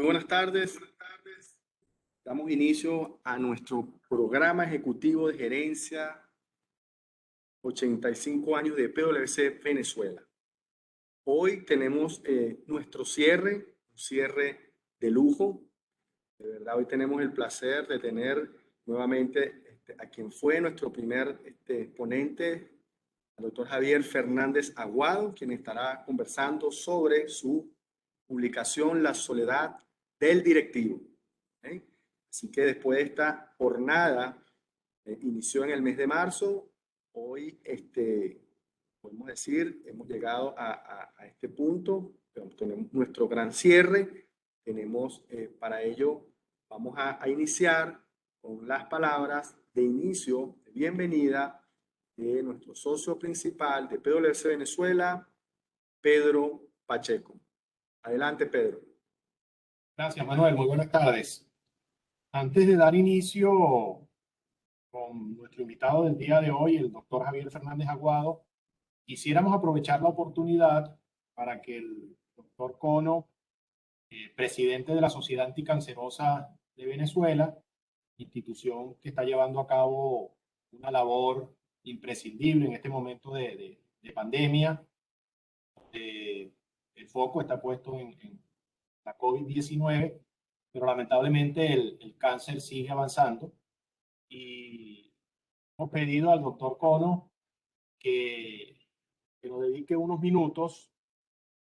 Muy buenas tardes. Damos inicio a nuestro programa ejecutivo de gerencia 85 años de PwC Venezuela. Hoy tenemos nuestro cierre, un cierre de lujo. De verdad, hoy tenemos el placer de tener nuevamente a quien fue nuestro primer ponente, al doctor Javier Fernández Aguado, quien estará conversando sobre su publicación La soledad del directivo. Así que después de esta jornada, inició en el mes de marzo, hoy podemos decir, hemos llegado a este punto, tenemos nuestro gran cierre, tenemos para ello, vamos a iniciar con las palabras de inicio, de bienvenida de nuestro socio principal de PwC Venezuela, Pedro Pacheco. Adelante, Pedro. Gracias, Manuel. Muy buenas tardes. Antes de dar inicio con nuestro invitado del día de hoy, el doctor Javier Fernández Aguado, quisiéramos aprovechar la oportunidad para que el doctor Cono, presidente de la Sociedad Anticancerosa de Venezuela, institución que está llevando a cabo una labor imprescindible en este momento de pandemia, el foco está puesto en la COVID-19, pero lamentablemente el cáncer sigue avanzando y hemos pedido al doctor Cono que nos dedique unos minutos,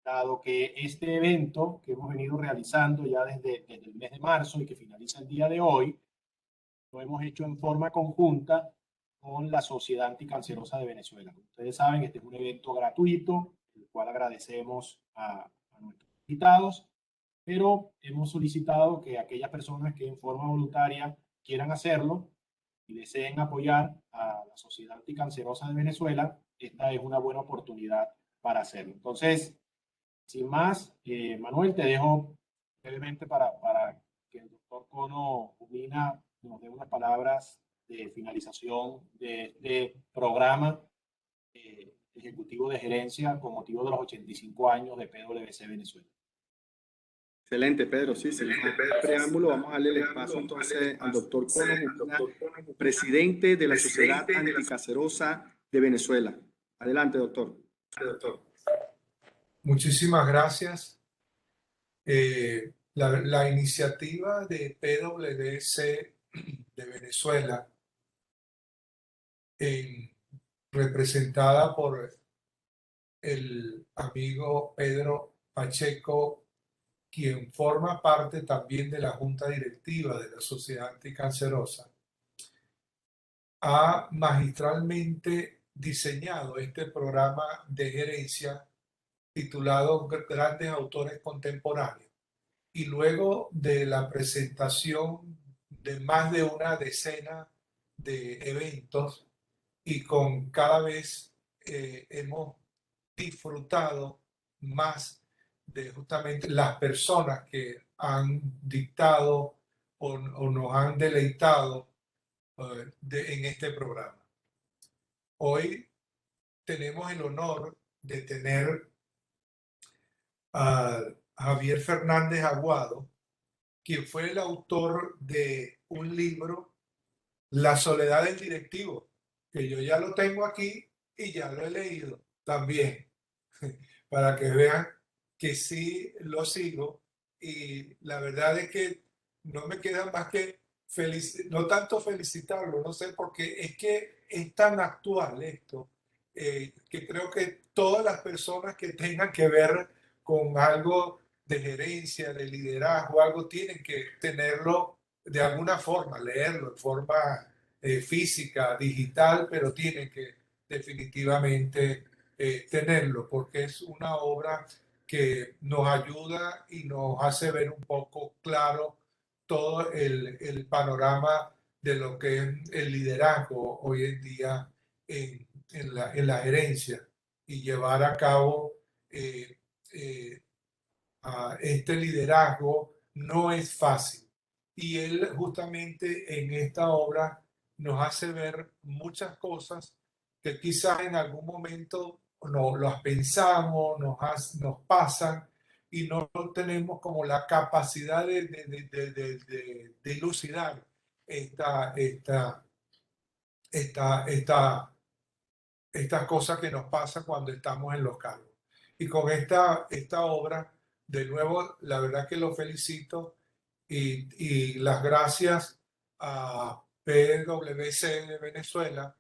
dado que este evento que hemos venido realizando ya desde el mes de marzo y que finaliza el día de hoy, lo hemos hecho en forma conjunta con la Sociedad Anticancerosa de Venezuela. Ustedes saben que este es un evento gratuito, el cual agradecemos a nuestros invitados, pero hemos solicitado que aquellas personas que en forma voluntaria quieran hacerlo y deseen apoyar a la Sociedad Anticancerosa de Venezuela, esta es una buena oportunidad para hacerlo. Entonces, sin más, Manuel, te dejo brevemente para que el doctor Cono Umina nos dé unas palabras de finalización de este programa ejecutivo de gerencia con motivo de los 85 años de PwC Venezuela. Excelente, Pedro. Sí, sin más preámbulo, vamos a darle el espacio entonces al doctor Cono Umina, presidente de la Sociedad Anticancerosa de Venezuela. Adelante, doctor. Muchísimas gracias. La iniciativa de PwC de Venezuela, representada por el amigo Pedro Pacheco, quien forma parte también de la Junta Directiva de la Sociedad Anticancerosa, ha magistralmente diseñado este programa de gerencia titulado Grandes Autores Contemporáneos. Y luego de la presentación de más de una decena de eventos y con cada vez hemos disfrutado más de justamente las personas que han dictado o nos han deleitado en este programa. Hoy tenemos el honor de tener a Javier Fernández Aguado, quien fue el autor de un libro, La soledad del directivo, que yo ya lo tengo aquí y ya lo he leído también, para que vean que sí lo sigo. Y la verdad es que no me queda más que no tanto felicitarlo, no sé, porque es que es tan actual esto, que creo que todas las personas que tengan que ver con algo de gerencia, de liderazgo, algo tienen que tenerlo de alguna forma, leerlo en forma física, digital, pero tienen que definitivamente tenerlo, porque es una obra que nos ayuda y nos hace ver un poco claro todo el panorama de lo que es el liderazgo hoy en día en la gerencia y llevar a cabo este liderazgo no es fácil. Y él justamente en esta obra nos hace ver muchas cosas que quizás en algún momento no las pensamos, nos pasan y no tenemos como la capacidad de dilucidar estas cosas que nos pasan cuando estamos en los cargos. Y con esta obra, de nuevo, la verdad que lo felicito y las gracias a PwC de Venezuela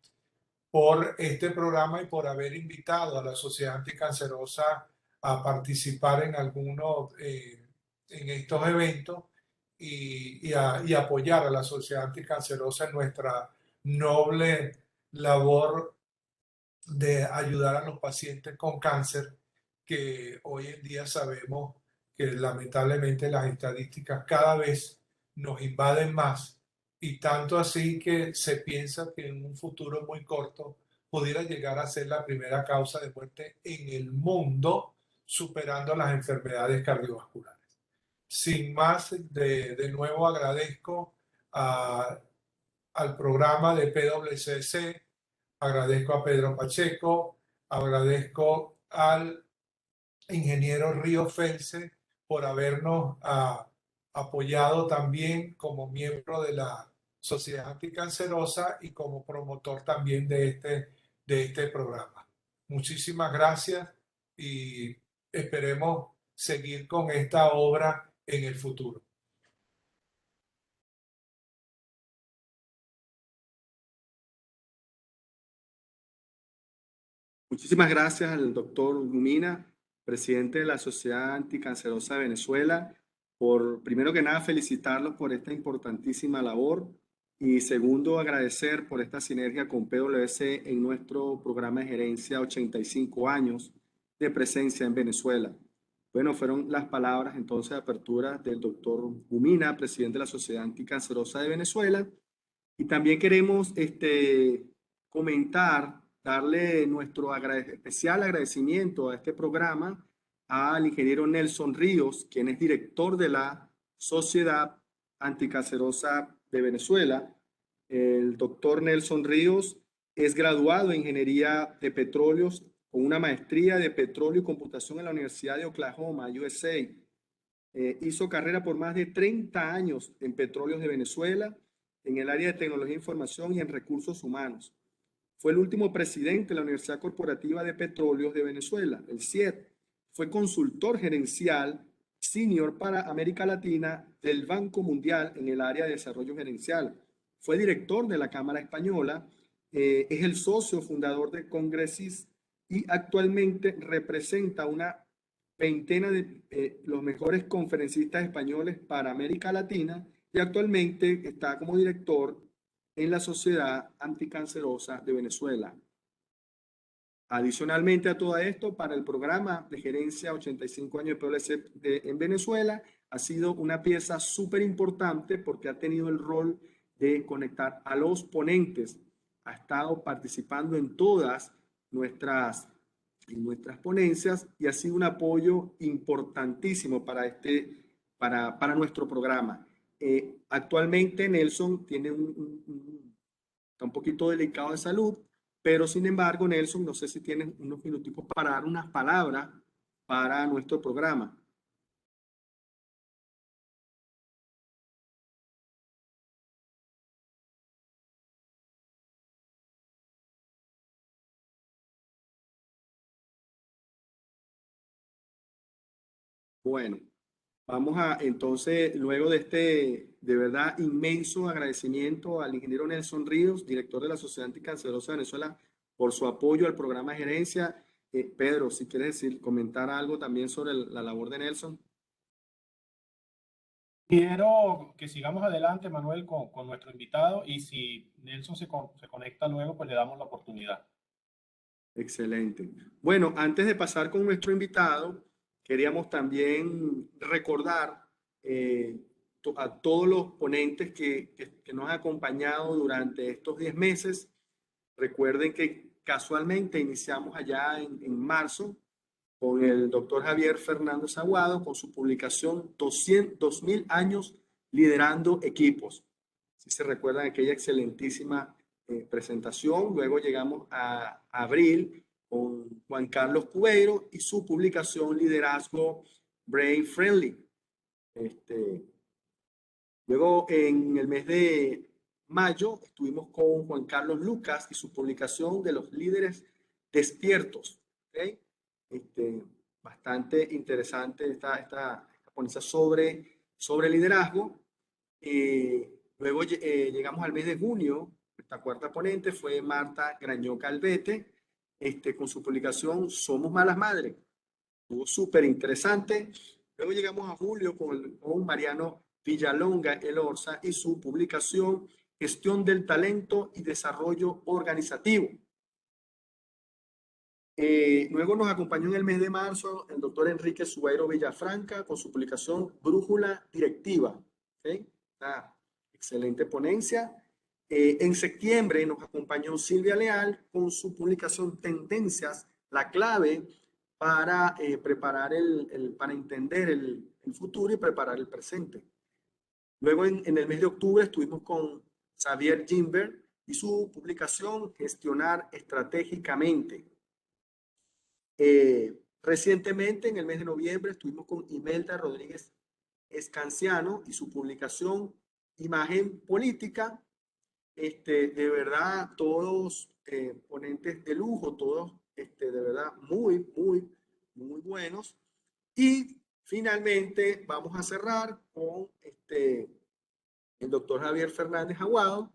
por este programa y por haber invitado a la Sociedad Anticancerosa a participar en algunos, en estos eventos y apoyar a la Sociedad Anticancerosa en nuestra noble labor de ayudar a los pacientes con cáncer, que hoy en día sabemos que lamentablemente las estadísticas cada vez nos invaden más, y tanto así que se piensa que en un futuro muy corto pudiera llegar a ser la primera causa de muerte en el mundo, superando las enfermedades cardiovasculares. Sin más, de nuevo agradezco al programa de PwC. Agradezco a Pedro Pacheco, agradezco al ingeniero Río Felse por habernos apoyado también como miembro de la Sociedad Anticancerosa y como promotor también de este programa. Muchísimas gracias y esperemos seguir con esta obra en el futuro. Muchísimas gracias al doctor Gumina, presidente de la Sociedad Anticancerosa de Venezuela, por, primero que nada, felicitarlos por esta importantísima labor y segundo, agradecer por esta sinergia con PwC en nuestro programa de gerencia 85 años de presencia en Venezuela. Bueno, fueron las palabras entonces de apertura del doctor Gumina, presidente de la Sociedad Anticancerosa de Venezuela. Y también queremos comentar, darle nuestro especial agradecimiento a este programa al ingeniero Nelson Ríos, quien es director de la Sociedad Anticancerosa de Venezuela. El doctor Nelson Ríos es graduado en Ingeniería de Petróleos con una maestría de Petróleo y Computación en la Universidad de Oklahoma, USA. Hizo carrera por más de 30 años en Petróleos de Venezuela, en el área de tecnología de información y en recursos humanos. Fue el último presidente de la Universidad Corporativa de Petróleos de Venezuela, el CIET. Fue consultor gerencial senior para América Latina del Banco Mundial en el área de desarrollo gerencial. Fue director de la Cámara Española, es el socio fundador de Congresis y actualmente representa una veintena de los mejores conferencistas españoles para América Latina y actualmente está como director en la Sociedad Anticancerosa de Venezuela. Adicionalmente a todo esto, para el programa de gerencia 85 años de PwC en Venezuela, ha sido una pieza súper importante porque ha tenido el rol de conectar a los ponentes. Ha estado participando en todas nuestras ponencias y ha sido un apoyo importantísimo para nuestro programa. Actualmente Nelson tiene está un poquito delicado de salud, pero sin embargo, Nelson, no sé si tienes unos minuticos para dar unas palabras para nuestro programa. Bueno, vamos a entonces, luego de de verdad, inmenso agradecimiento al ingeniero Nelson Ríos, director de la Sociedad Anticancerosa de Venezuela, por su apoyo al programa de gerencia. Pedro, si quieres comentar algo también sobre la labor de Nelson. Quiero que sigamos adelante, Manuel, con nuestro invitado, y si Nelson se conecta luego, pues le damos la oportunidad. Excelente. Bueno, antes de pasar con nuestro invitado, queríamos también recordar a todos los ponentes que nos han acompañado durante estos 10 meses. Recuerden que casualmente iniciamos allá en marzo con el doctor Javier Fernández Aguado con su publicación 2000 años liderando equipos. Si se recuerdan aquella excelentísima presentación. Luego llegamos a abril con Juan Carlos Cubeiro y su publicación Liderazgo Brain Friendly. Luego, en el mes de mayo, estuvimos con Juan Carlos Lucas y su publicación de los líderes despiertos. ¿Okay? Bastante interesante esta ponencia sobre liderazgo. Luego llegamos al mes de junio. Esta cuarta ponente fue Marta Grañó Calvete, con su publicación Somos Malas Madres. Estuvo súper interesante. Luego llegamos a julio con Mariano Villalonga Elorza y su publicación Gestión del Talento y Desarrollo Organizativo. Luego nos acompañó en el mes de marzo el doctor Enrique Subairo Villafranca con su publicación Brújula Directiva. ¿Okay? Excelente ponencia. En septiembre nos acompañó Silvia Leal con su publicación Tendencias, la clave para preparar para entender el futuro y preparar el presente. Luego en el mes de octubre estuvimos con Xavier Gimber y su publicación Gestionar Estratégicamente. Recientemente, en el mes de noviembre, estuvimos con Imelda Rodríguez Escanciano y su publicación Imagen Política. De verdad, todos ponentes de lujo, todos de verdad muy buenos. Y finalmente vamos a cerrar con el doctor Javier Fernández Aguado,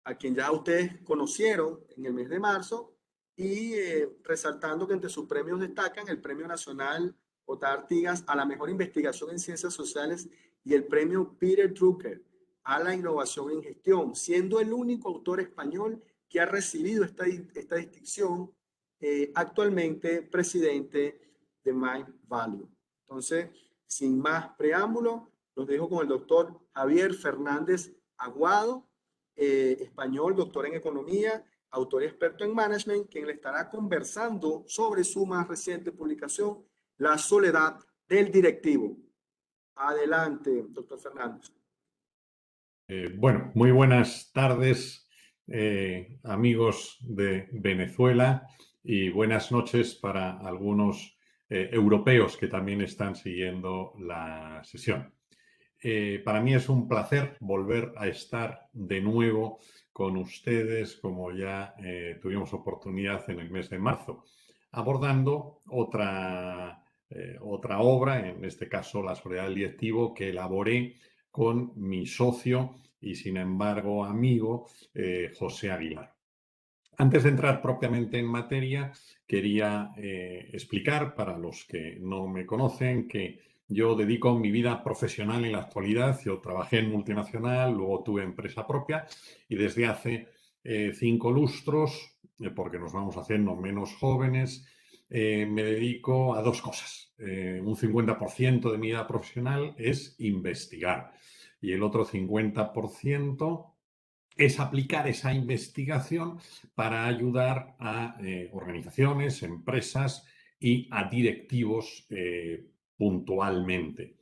a quien ya ustedes conocieron en el mes de marzo, y resaltando que entre sus premios destacan el Premio Nacional J. Artigas a la mejor investigación en ciencias sociales y el Premio Peter Drucker a la innovación en gestión, siendo el único autor español que ha recibido esta distinción, actualmente presidente de Mindvalue. Entonces, sin más preámbulo, los dejo con el doctor Javier Fernández Aguado, español, doctor en economía, autor y experto en management, quien le estará conversando sobre su más reciente publicación, La soledad del directivo. Adelante, doctor Fernández. Bueno, muy buenas tardes, amigos de Venezuela, y buenas noches para algunos europeos que también están siguiendo la sesión. Para mí es un placer volver a estar de nuevo con ustedes, como ya tuvimos oportunidad en el mes de marzo, abordando otra obra, en este caso La soledad del directivo, que elaboré con mi socio y, sin embargo, amigo José Aguilar. Antes de entrar propiamente en materia, quería explicar para los que no me conocen que yo dedico mi vida profesional en la actualidad. Yo trabajé en multinacional, luego tuve empresa propia y desde hace 5 lustros, porque nos vamos haciendo menos jóvenes, me dedico a 2 cosas. Un 50% de mi vida profesional es investigar y el otro 50% es aplicar esa investigación para ayudar a organizaciones, empresas y a directivos puntualmente.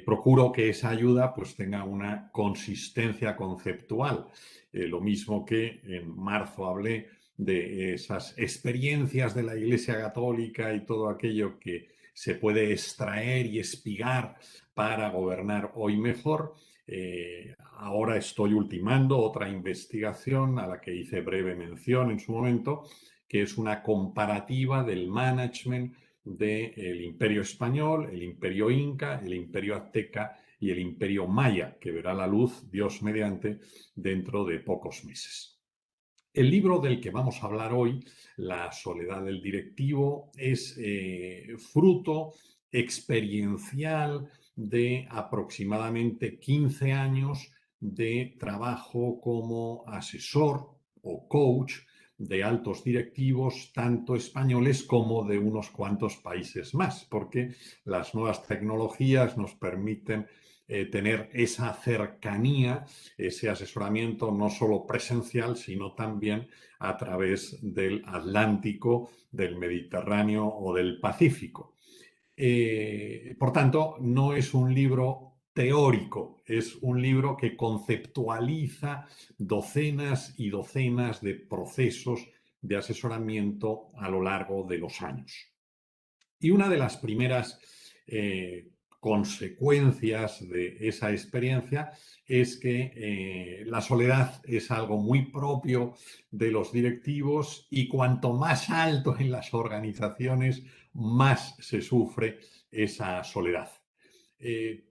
Procuro que esa ayuda pues tenga una consistencia conceptual. Lo mismo que en marzo hablé de esas experiencias de la Iglesia Católica y todo aquello que se puede extraer y espigar para gobernar hoy mejor. Ahora estoy ultimando otra investigación a la que hice breve mención en su momento, que es una comparativa del management del Imperio Español, el Imperio Inca, el Imperio Azteca y el Imperio Maya, que verá la luz, Dios mediante, dentro de pocos meses. El libro del que vamos a hablar hoy, La soledad del directivo, es fruto experiencial de aproximadamente 15 años de trabajo como asesor o coach de altos directivos, tanto españoles como de unos cuantos países más, porque las nuevas tecnologías nos permiten tener esa cercanía, ese asesoramiento no solo presencial, sino también a través del Atlántico, del Mediterráneo o del Pacífico. Por tanto, no es un libro teórico, es un libro que conceptualiza docenas y docenas de procesos de asesoramiento a lo largo de los años. Y una de las primeras consecuencias de esa experiencia es que la soledad es algo muy propio de los directivos y cuanto más alto en las organizaciones, más se sufre esa soledad.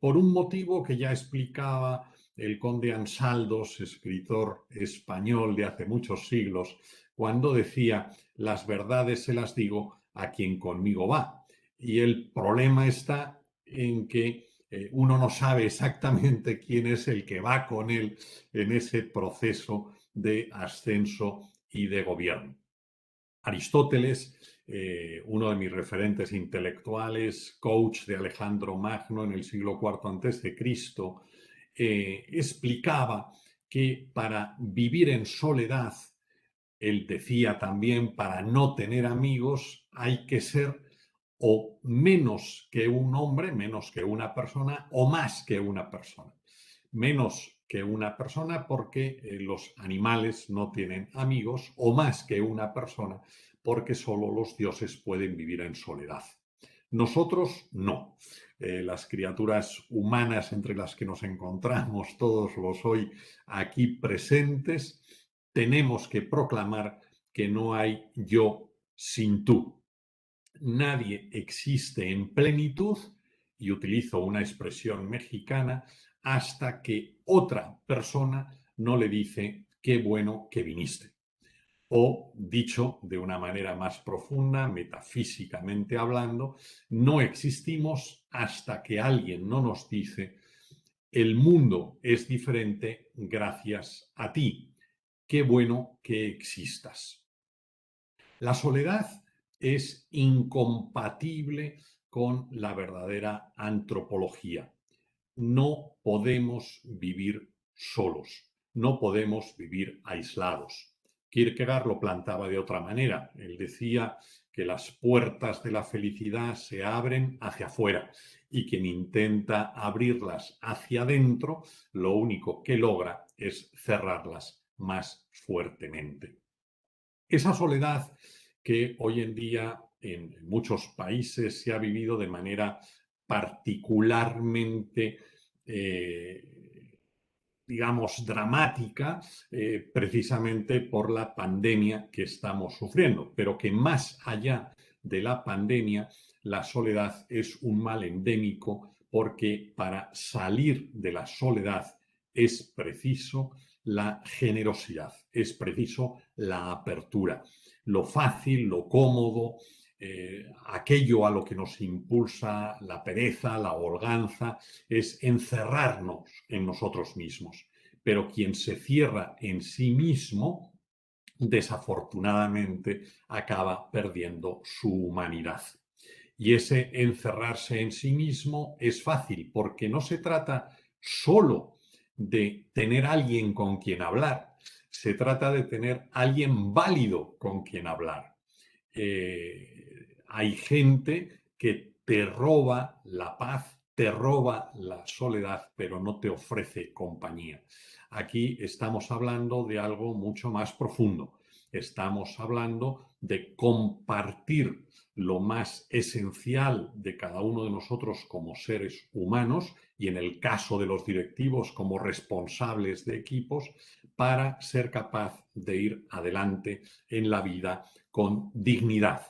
Por un motivo que ya explicaba el conde Ansaldos, escritor español de hace muchos siglos, cuando decía: las verdades se las digo a quien conmigo va. Y el problema está en que uno no sabe exactamente quién es el que va con él en ese proceso de ascenso y de gobierno. Aristóteles, uno de mis referentes intelectuales, coach de Alejandro Magno en el siglo IV a.C., explicaba que para vivir en soledad, él decía también, para no tener amigos, hay que ser o menos que un hombre, menos que una persona, o más que una persona. Menos que una persona porque los animales no tienen amigos, o más que una persona porque solo los dioses pueden vivir en soledad. Nosotros no. Las criaturas humanas entre las que nos encontramos todos los hoy aquí presentes, tenemos que proclamar que no hay yo sin tú. Nadie existe en plenitud, y utilizo una expresión mexicana, hasta que otra persona no le dice qué bueno que viniste. O, dicho de una manera más profunda, metafísicamente hablando, no existimos hasta que alguien no nos dice: el mundo es diferente gracias a ti. Qué bueno que existas. La soledad es incompatible con la verdadera antropología. No podemos vivir solos, no podemos vivir aislados. Kierkegaard lo plantaba de otra manera. Él decía que las puertas de la felicidad se abren hacia afuera y quien intenta abrirlas hacia adentro, lo único que logra es cerrarlas más fuertemente. Esa soledad que hoy en día en muchos países se ha vivido de manera particularmente, digamos, dramática, precisamente por la pandemia que estamos sufriendo, pero que más allá de la pandemia, la soledad es un mal endémico, porque para salir de la soledad es preciso la generosidad, es preciso la apertura. Lo fácil, lo cómodo, aquello a lo que nos impulsa la pereza, la holganza, es encerrarnos en nosotros mismos. Pero quien se cierra en sí mismo, desafortunadamente, acaba perdiendo su humanidad. Y ese encerrarse en sí mismo es fácil, porque no se trata solo de tener alguien con quien hablar, se trata de tener alguien válido con quien hablar. Hay gente que te roba la paz, te roba la soledad, pero no te ofrece compañía. Aquí estamos hablando de algo mucho más profundo. Estamos hablando de compartir lo más esencial de cada uno de nosotros como seres humanos, y en el caso de los directivos como responsables de equipos, para ser capaz de ir adelante en la vida con dignidad.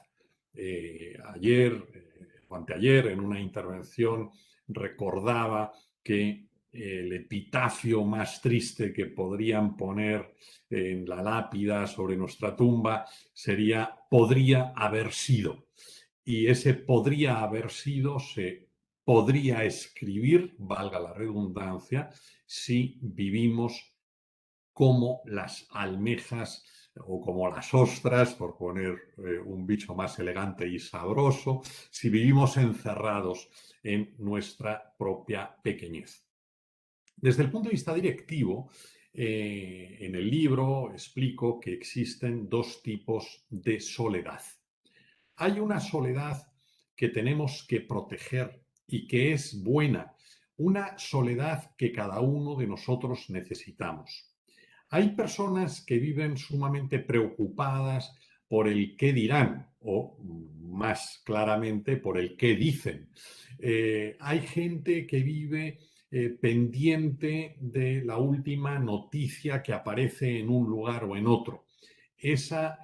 Ayer o anteayer, en una intervención, recordaba que el epitafio más triste que podrían poner en la lápida sobre nuestra tumba sería: podría haber sido. Y ese podría haber sido se podría escribir, valga la redundancia, si vivimos como las almejas o como las ostras, por poner un bicho más elegante y sabroso, si vivimos encerrados en nuestra propia pequeñez. Desde el punto de vista directivo, en el libro explico que existen dos tipos de soledad. Hay una soledad que tenemos que proteger y que es buena, una soledad que cada uno de nosotros necesitamos. Hay personas que viven sumamente preocupadas por el qué dirán o más claramente por el qué dicen. Hay gente que vive pendiente de la última noticia que aparece en un lugar o en otro. Esa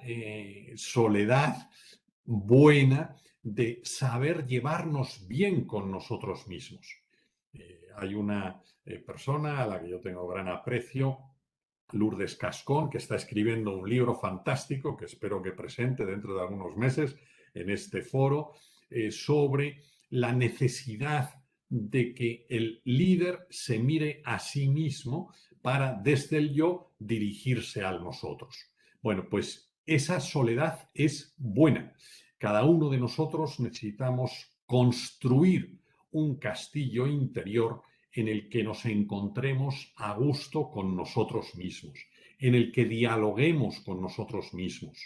soledad buena de saber llevarnos bien con nosotros mismos. Hay una persona a la que yo tengo gran aprecio, Lourdes Cascón, que está escribiendo un libro fantástico que espero que presente dentro de algunos meses en este foro, sobre la necesidad de que el líder se mire a sí mismo para desde el yo dirigirse al nosotros. Bueno, pues esa soledad es buena. Cada uno de nosotros necesitamos construir un castillo interior en el que nos encontremos a gusto con nosotros mismos, en el que dialoguemos con nosotros mismos.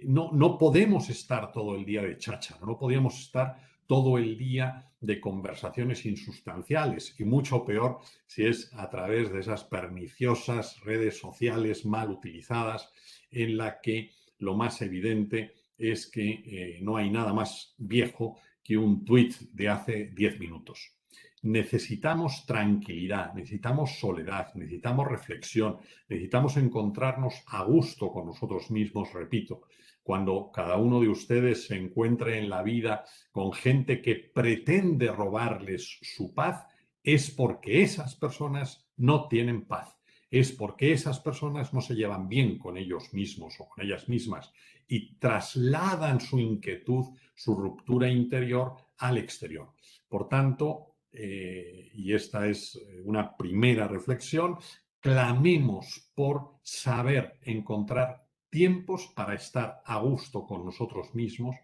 No podemos estar todo el día de cháchara, no podemos estar todo el día de conversaciones insustanciales y mucho peor si es a través de esas perniciosas redes sociales mal utilizadas en la que lo más evidente es que no hay nada más viejo que un tuit de hace 10 minutos. Necesitamos tranquilidad, necesitamos soledad, necesitamos reflexión, necesitamos encontrarnos a gusto con nosotros mismos, repito. Cuando cada uno de ustedes se encuentre en la vida con gente que pretende robarles su paz, es porque esas personas no tienen paz. Es porque esas personas no se llevan bien con ellos mismos o con ellas mismas y trasladan su inquietud, su ruptura interior al exterior. Por tanto, y esta es una primera reflexión, clamemos por saber encontrar tiempos para estar a gusto con nosotros mismos,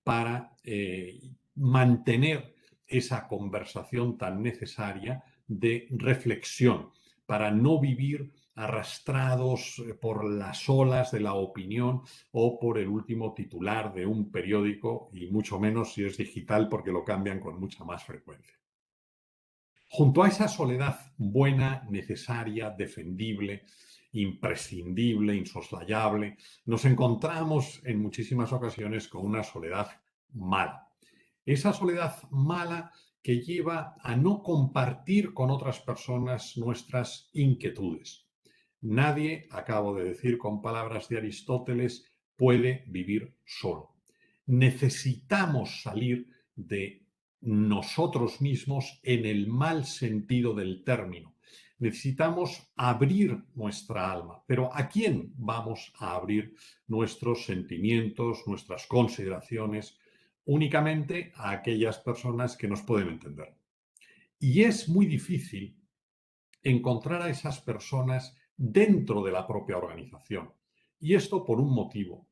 para mantener esa conversación tan necesaria de reflexión, para no vivir arrastrados por las olas de la opinión o por el último titular de un periódico, y mucho menos si es digital porque lo cambian con mucha más frecuencia. Junto a esa soledad buena, necesaria, defendible, imprescindible, insoslayable, nos encontramos en muchísimas ocasiones con una soledad mala. Esa soledad mala que lleva a no compartir con otras personas nuestras inquietudes. Nadie, acabo de decir con palabras de Aristóteles, puede vivir solo. Necesitamos salir de nosotros mismos en el mal sentido del término. Necesitamos abrir nuestra alma. Pero ¿a quién vamos a abrir nuestros sentimientos, nuestras consideraciones? Únicamente a aquellas personas que nos pueden entender. Y es muy difícil encontrar a esas personas dentro de la propia organización. Y esto por un motivo,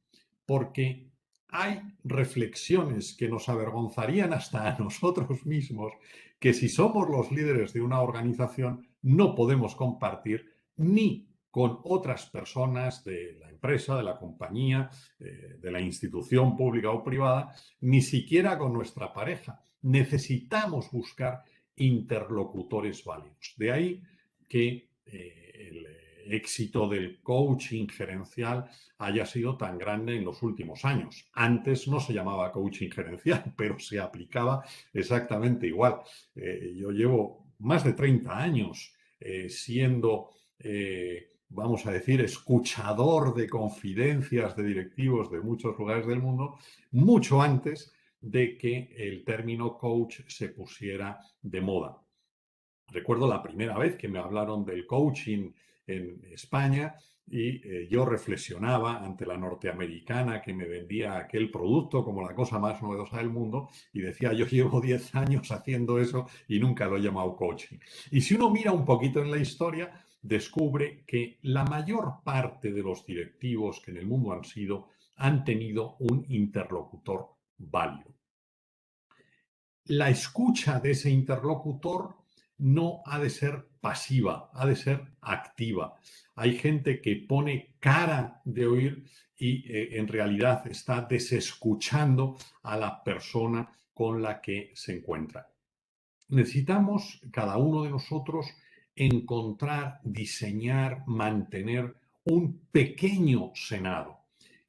porque hay reflexiones que nos avergonzarían hasta a nosotros mismos, que si somos los líderes de una organización no podemos compartir ni con otras personas de la empresa, de la compañía, de la institución pública o privada, ni siquiera con nuestra pareja. Necesitamos buscar interlocutores válidos. De ahí que el éxito del coaching gerencial haya sido tan grande en los últimos años. Antes no se llamaba coaching gerencial, pero se aplicaba exactamente igual. Yo llevo más de 30 años siendo, vamos a decir, escuchador de confidencias de directivos de muchos lugares del mundo, mucho antes de que el término coach se pusiera de moda. Recuerdo la primera vez que me hablaron del coaching en España y yo reflexionaba ante la norteamericana que me vendía aquel producto como la cosa más novedosa del mundo y decía, yo llevo 10 años haciendo eso y nunca lo he llamado coaching. Y si uno mira un poquito en la historia, descubre que la mayor parte de los directivos que en el mundo han tenido un interlocutor válido. La escucha de ese interlocutor no ha de ser pasiva, ha de ser activa. Hay gente que pone cara de oír y en realidad está desescuchando a la persona con la que se encuentra. Necesitamos, cada uno de nosotros, encontrar, diseñar, mantener un pequeño Senado.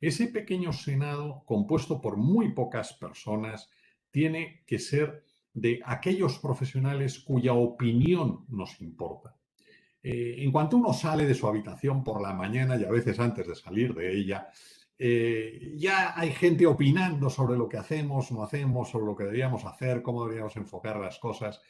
Ese pequeño Senado, compuesto por muy pocas personas, tiene que ser de aquellos profesionales cuya opinión nos importa. En cuanto uno sale de su habitación por la mañana y a veces antes de salir de ella, ya hay gente opinando sobre lo que hacemos, no hacemos, sobre lo que deberíamos hacer, cómo deberíamos enfocar las cosas.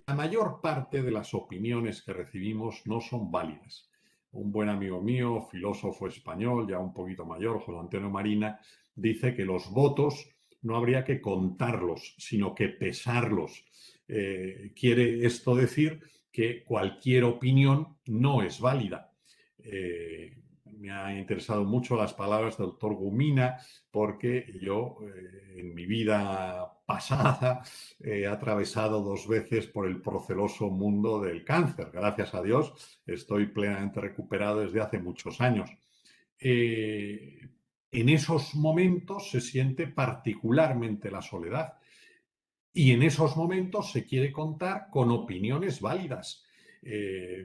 La mayor parte de las opiniones que recibimos no son válidas. Un buen amigo mío, filósofo español, ya un poquito mayor, José Antonio Marina, dice que los votos no habría que contarlos, sino que pesarlos. Quiere esto decir que cualquier opinión no es válida. Me han interesado mucho las palabras del doctor Gumina, porque yo en mi vida pasada he atravesado 2 veces por el proceloso mundo del cáncer. Gracias a Dios estoy plenamente recuperado desde hace muchos años. En esos momentos se siente particularmente la soledad. Y en esos momentos se quiere contar con opiniones válidas.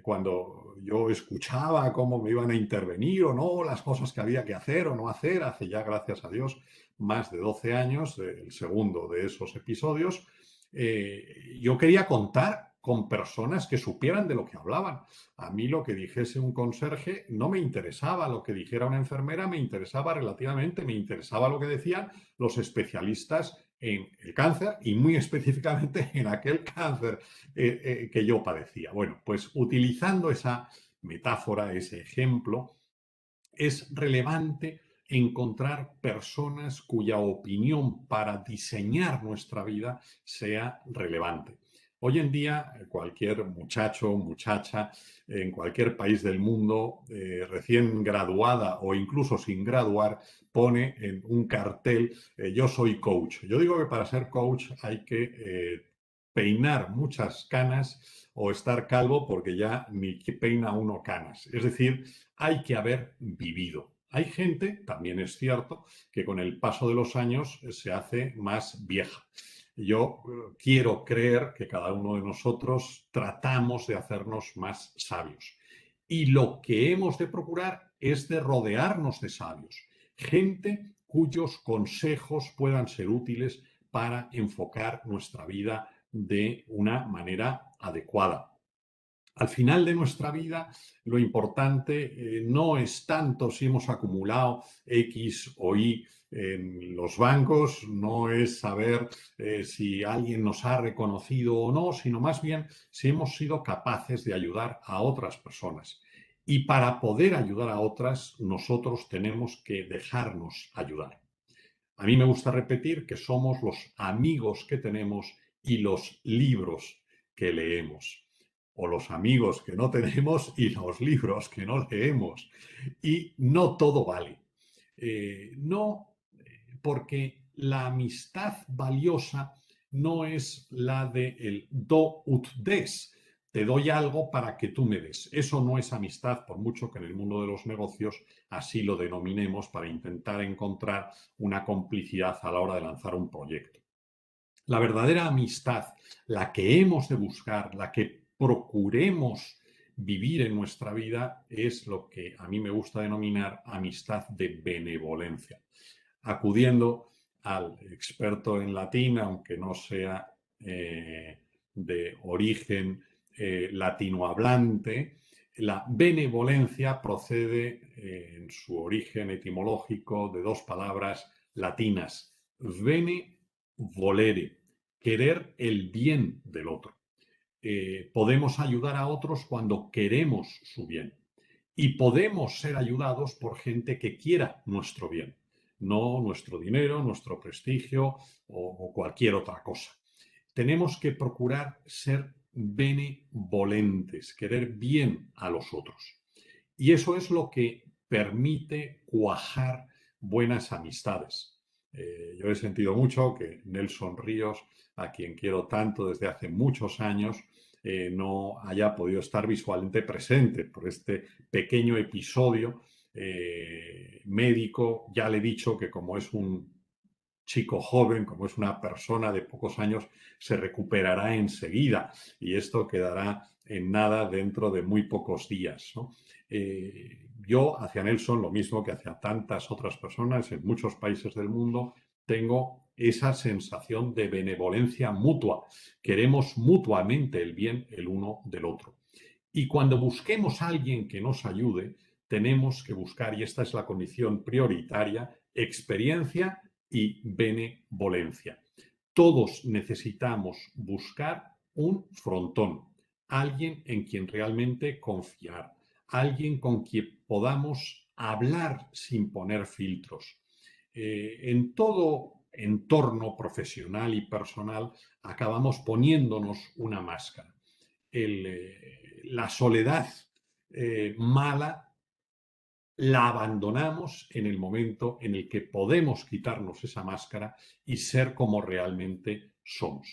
Cuando yo escuchaba cómo me iban a intervenir o no, las cosas que había que hacer o no hacer, hace ya, gracias a Dios, más de 12 años, el segundo de esos episodios, yo quería contar con personas que supieran de lo que hablaban. A mí lo que dijese un conserje no me interesaba, lo que dijera una enfermera me interesaba relativamente, me interesaba lo que decían los especialistas en el cáncer y muy específicamente en aquel cáncer que yo padecía. Bueno, pues utilizando esa metáfora, ese ejemplo, es relevante encontrar personas cuya opinión para diseñar nuestra vida sea relevante. Hoy en día, cualquier muchacho o muchacha en cualquier país del mundo, recién graduada o incluso sin graduar, pone en un cartel, yo soy coach. Yo digo que para ser coach hay que peinar muchas canas o estar calvo porque ya ni que peina uno canas. Es decir, hay que haber vivido. Hay gente, también es cierto, que con el paso de los años se hace más vieja. Yo quiero creer que cada uno de nosotros tratamos de hacernos más sabios. Y lo que hemos de procurar es de rodearnos de sabios, gente cuyos consejos puedan ser útiles para enfocar nuestra vida de una manera adecuada. Al final de nuestra vida, lo importante no es tanto si hemos acumulado X o Y en los bancos, no es saber si alguien nos ha reconocido o no, sino más bien si hemos sido capaces de ayudar a otras personas. Y para poder ayudar a otras, nosotros tenemos que dejarnos ayudar. A mí me gusta repetir que somos los amigos que tenemos y los libros que leemos, o los amigos que no tenemos y los libros que no leemos. Y no todo vale. No, porque la amistad valiosa no es la de el do ut des. Te doy algo para que tú me des. Eso no es amistad, por mucho que en el mundo de los negocios así lo denominemos para intentar encontrar una complicidad a la hora de lanzar un proyecto. La verdadera amistad, la que hemos de buscar, la que procuremos vivir en nuestra vida, es lo que a mí me gusta denominar amistad de benevolencia. Acudiendo al experto en latín, aunque no sea de origen latinohablante, la benevolencia procede en su origen etimológico de 2 palabras latinas, bene volere, querer el bien del otro. Podemos ayudar a otros cuando queremos su bien y podemos ser ayudados por gente que quiera nuestro bien, no nuestro dinero, nuestro prestigio o cualquier otra cosa. Tenemos que procurar ser benevolentes, querer bien a los otros. Y eso es lo que permite cuajar buenas amistades. Yo he sentido mucho que Nelson Ríos, a quien quiero tanto desde hace muchos años, no haya podido estar visualmente presente por este pequeño episodio médico. Ya le he dicho que como es un chico joven, como es una persona de pocos años, se recuperará enseguida y esto quedará en nada dentro de muy pocos días, ¿no? Yo hacia Nelson, lo mismo que hacia tantas otras personas en muchos países del mundo, tengo esa sensación de benevolencia mutua. Queremos mutuamente el bien el uno del otro. Y cuando busquemos a alguien que nos ayude, tenemos que buscar, y esta es la condición prioritaria, experiencia y benevolencia. Todos necesitamos buscar un frontón, alguien en quien realmente confiar, alguien con quien podamos hablar sin poner filtros. En todo entorno profesional y personal acabamos poniéndonos una máscara. La soledad mala la abandonamos en el momento en el que podemos quitarnos esa máscara y ser como realmente somos.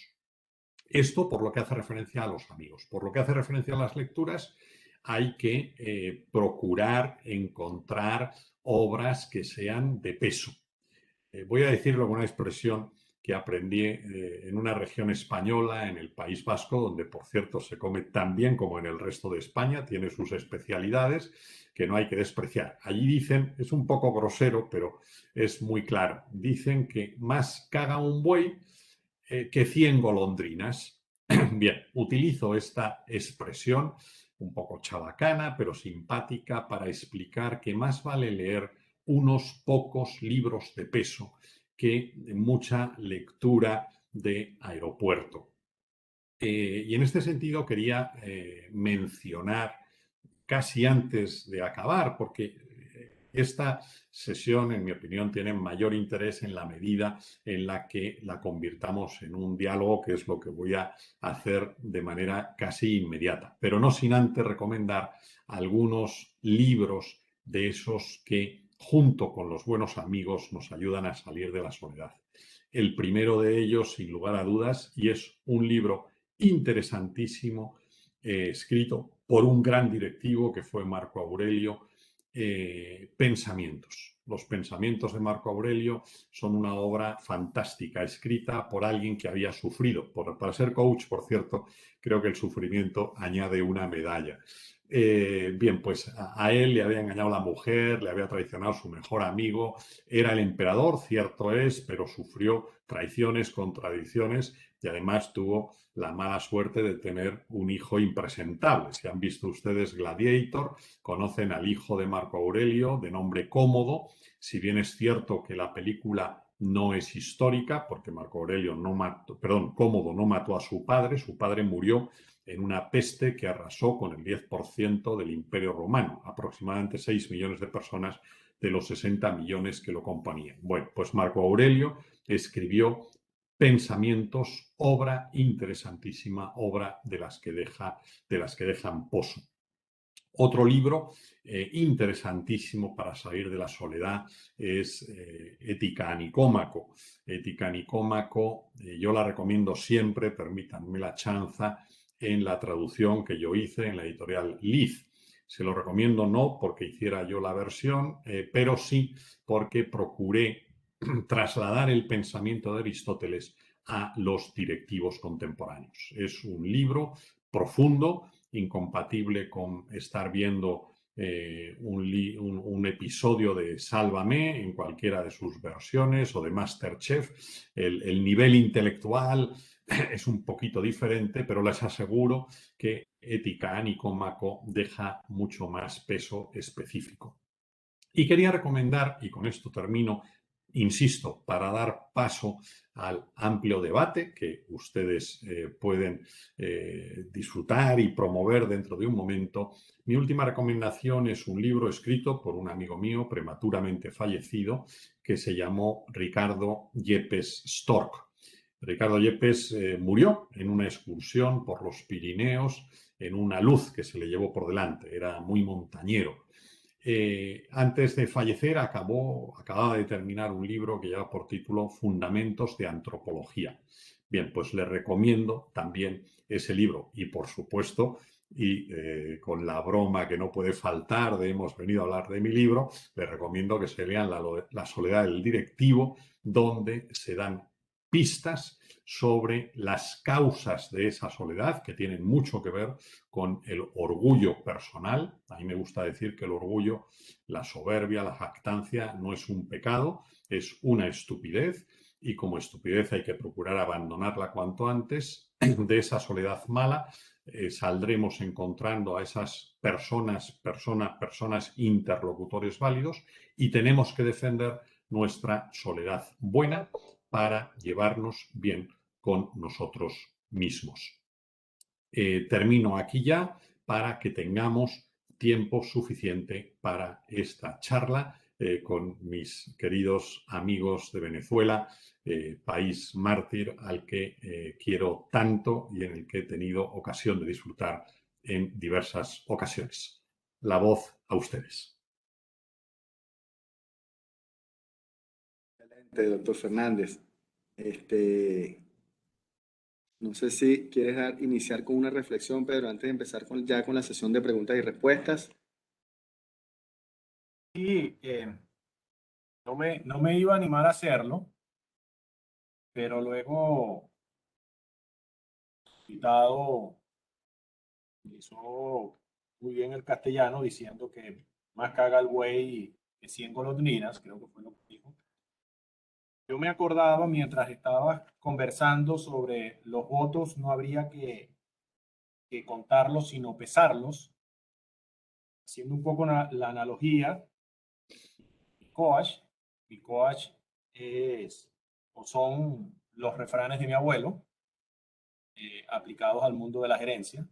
Esto por lo que hace referencia a los amigos. Por lo que hace referencia a las lecturas, hay que procurar encontrar obras que sean de peso. Voy a decirlo con una expresión que aprendí en una región española, en el País Vasco, donde por cierto se come tan bien como en el resto de España, tiene sus especialidades que no hay que despreciar. Allí dicen, es un poco grosero, pero es muy claro, dicen que más caga un buey que 100 golondrinas. Bien, utilizo esta expresión un poco chabacana, pero simpática, para explicar que más vale leer unos pocos libros de peso que mucha lectura de aeropuerto. Y en este sentido quería mencionar casi antes de acabar, porque esta sesión, en mi opinión, tiene mayor interés en la medida en la que la convirtamos en un diálogo, que es lo que voy a hacer de manera casi inmediata, pero no sin antes recomendar algunos libros de esos que, junto con los buenos amigos, nos ayudan a salir de la soledad. El primero de ellos, sin lugar a dudas, y es un libro interesantísimo, escrito por un gran directivo que fue Marco Aurelio, Pensamientos. Los pensamientos de Marco Aurelio son una obra fantástica, escrita por alguien que había sufrido. Para ser coach, por cierto, creo que el sufrimiento añade una medalla. Bien, pues a él le había engañado la mujer, le había traicionado su mejor amigo, era el emperador, cierto es, pero sufrió traiciones, contradicciones y además tuvo la mala suerte de tener un hijo impresentable. Si han visto ustedes Gladiator, conocen al hijo de Marco Aurelio, de nombre Cómodo. Si bien es cierto que la película no es histórica, porque Marco Aurelio no mató, perdón, Cómodo no mató a su padre murió en una peste que arrasó con el 10% del Imperio Romano, aproximadamente 6 millones de personas de los 60 millones que lo componían. Bueno, pues Marco Aurelio escribió Pensamientos, obra interesantísima, obra de las que dejan pozo. Otro libro interesantísimo para salir de la soledad es Ética a Nicómaco. Ética a Nicómaco, yo la recomiendo siempre, permítanme la chanza, en la traducción que yo hice en la editorial Liz. Se lo recomiendo no porque hiciera yo la versión, pero sí porque procuré trasladar el pensamiento de Aristóteles a los directivos contemporáneos. Es un libro profundo, incompatible con estar viendo un episodio de Sálvame en cualquiera de sus versiones o de MasterChef. El nivel intelectual es un poquito diferente, pero les aseguro que Ética a Nicómaco deja mucho más peso específico. Y quería recomendar, y con esto termino, insisto, para dar paso al amplio debate que ustedes pueden disfrutar y promover dentro de un momento, mi última recomendación es un libro escrito por un amigo mío prematuramente fallecido que se llamó Ricardo Yepes Stork. Ricardo Yepes murió en una excursión por los Pirineos en una luz que se le llevó por delante, era muy montañero. Antes de fallecer acababa de terminar un libro que lleva por título Fundamentos de Antropología. Bien, pues le recomiendo también ese libro y por supuesto y con la broma que no puede faltar de hemos venido a hablar de mi libro, les recomiendo que se lean La soledad del directivo, donde se dan pistas sobre las causas de esa soledad, que tienen mucho que ver con el orgullo personal. A mí me gusta decir que el orgullo, la soberbia, la jactancia no es un pecado, es una estupidez, y como estupidez hay que procurar abandonarla cuanto antes. De esa soledad mala saldremos encontrando a esas personas interlocutores válidos, y tenemos que defender nuestra soledad buena para llevarnos bien con nosotros mismos. Termino aquí ya para que tengamos tiempo suficiente para esta charla con mis queridos amigos de Venezuela, país mártir al que quiero tanto y en el que he tenido ocasión de disfrutar en diversas ocasiones. La voz a ustedes. Excelente, doctor Fernández. No sé si quieres iniciar con una reflexión, Pedro, antes de empezar ya con la sesión de preguntas y respuestas. Sí, no me iba a animar a hacerlo, pero luego invitado utilizó muy bien el castellano diciendo que más caga el buey que 100 golondrinas, creo que fue lo que dijo. Yo me acordaba mientras estaba conversando sobre los votos, no habría que contarlos, sino pesarlos, haciendo un poco la analogía. Mi coach es o son los refranes de mi abuelo aplicados al mundo de la gerencia.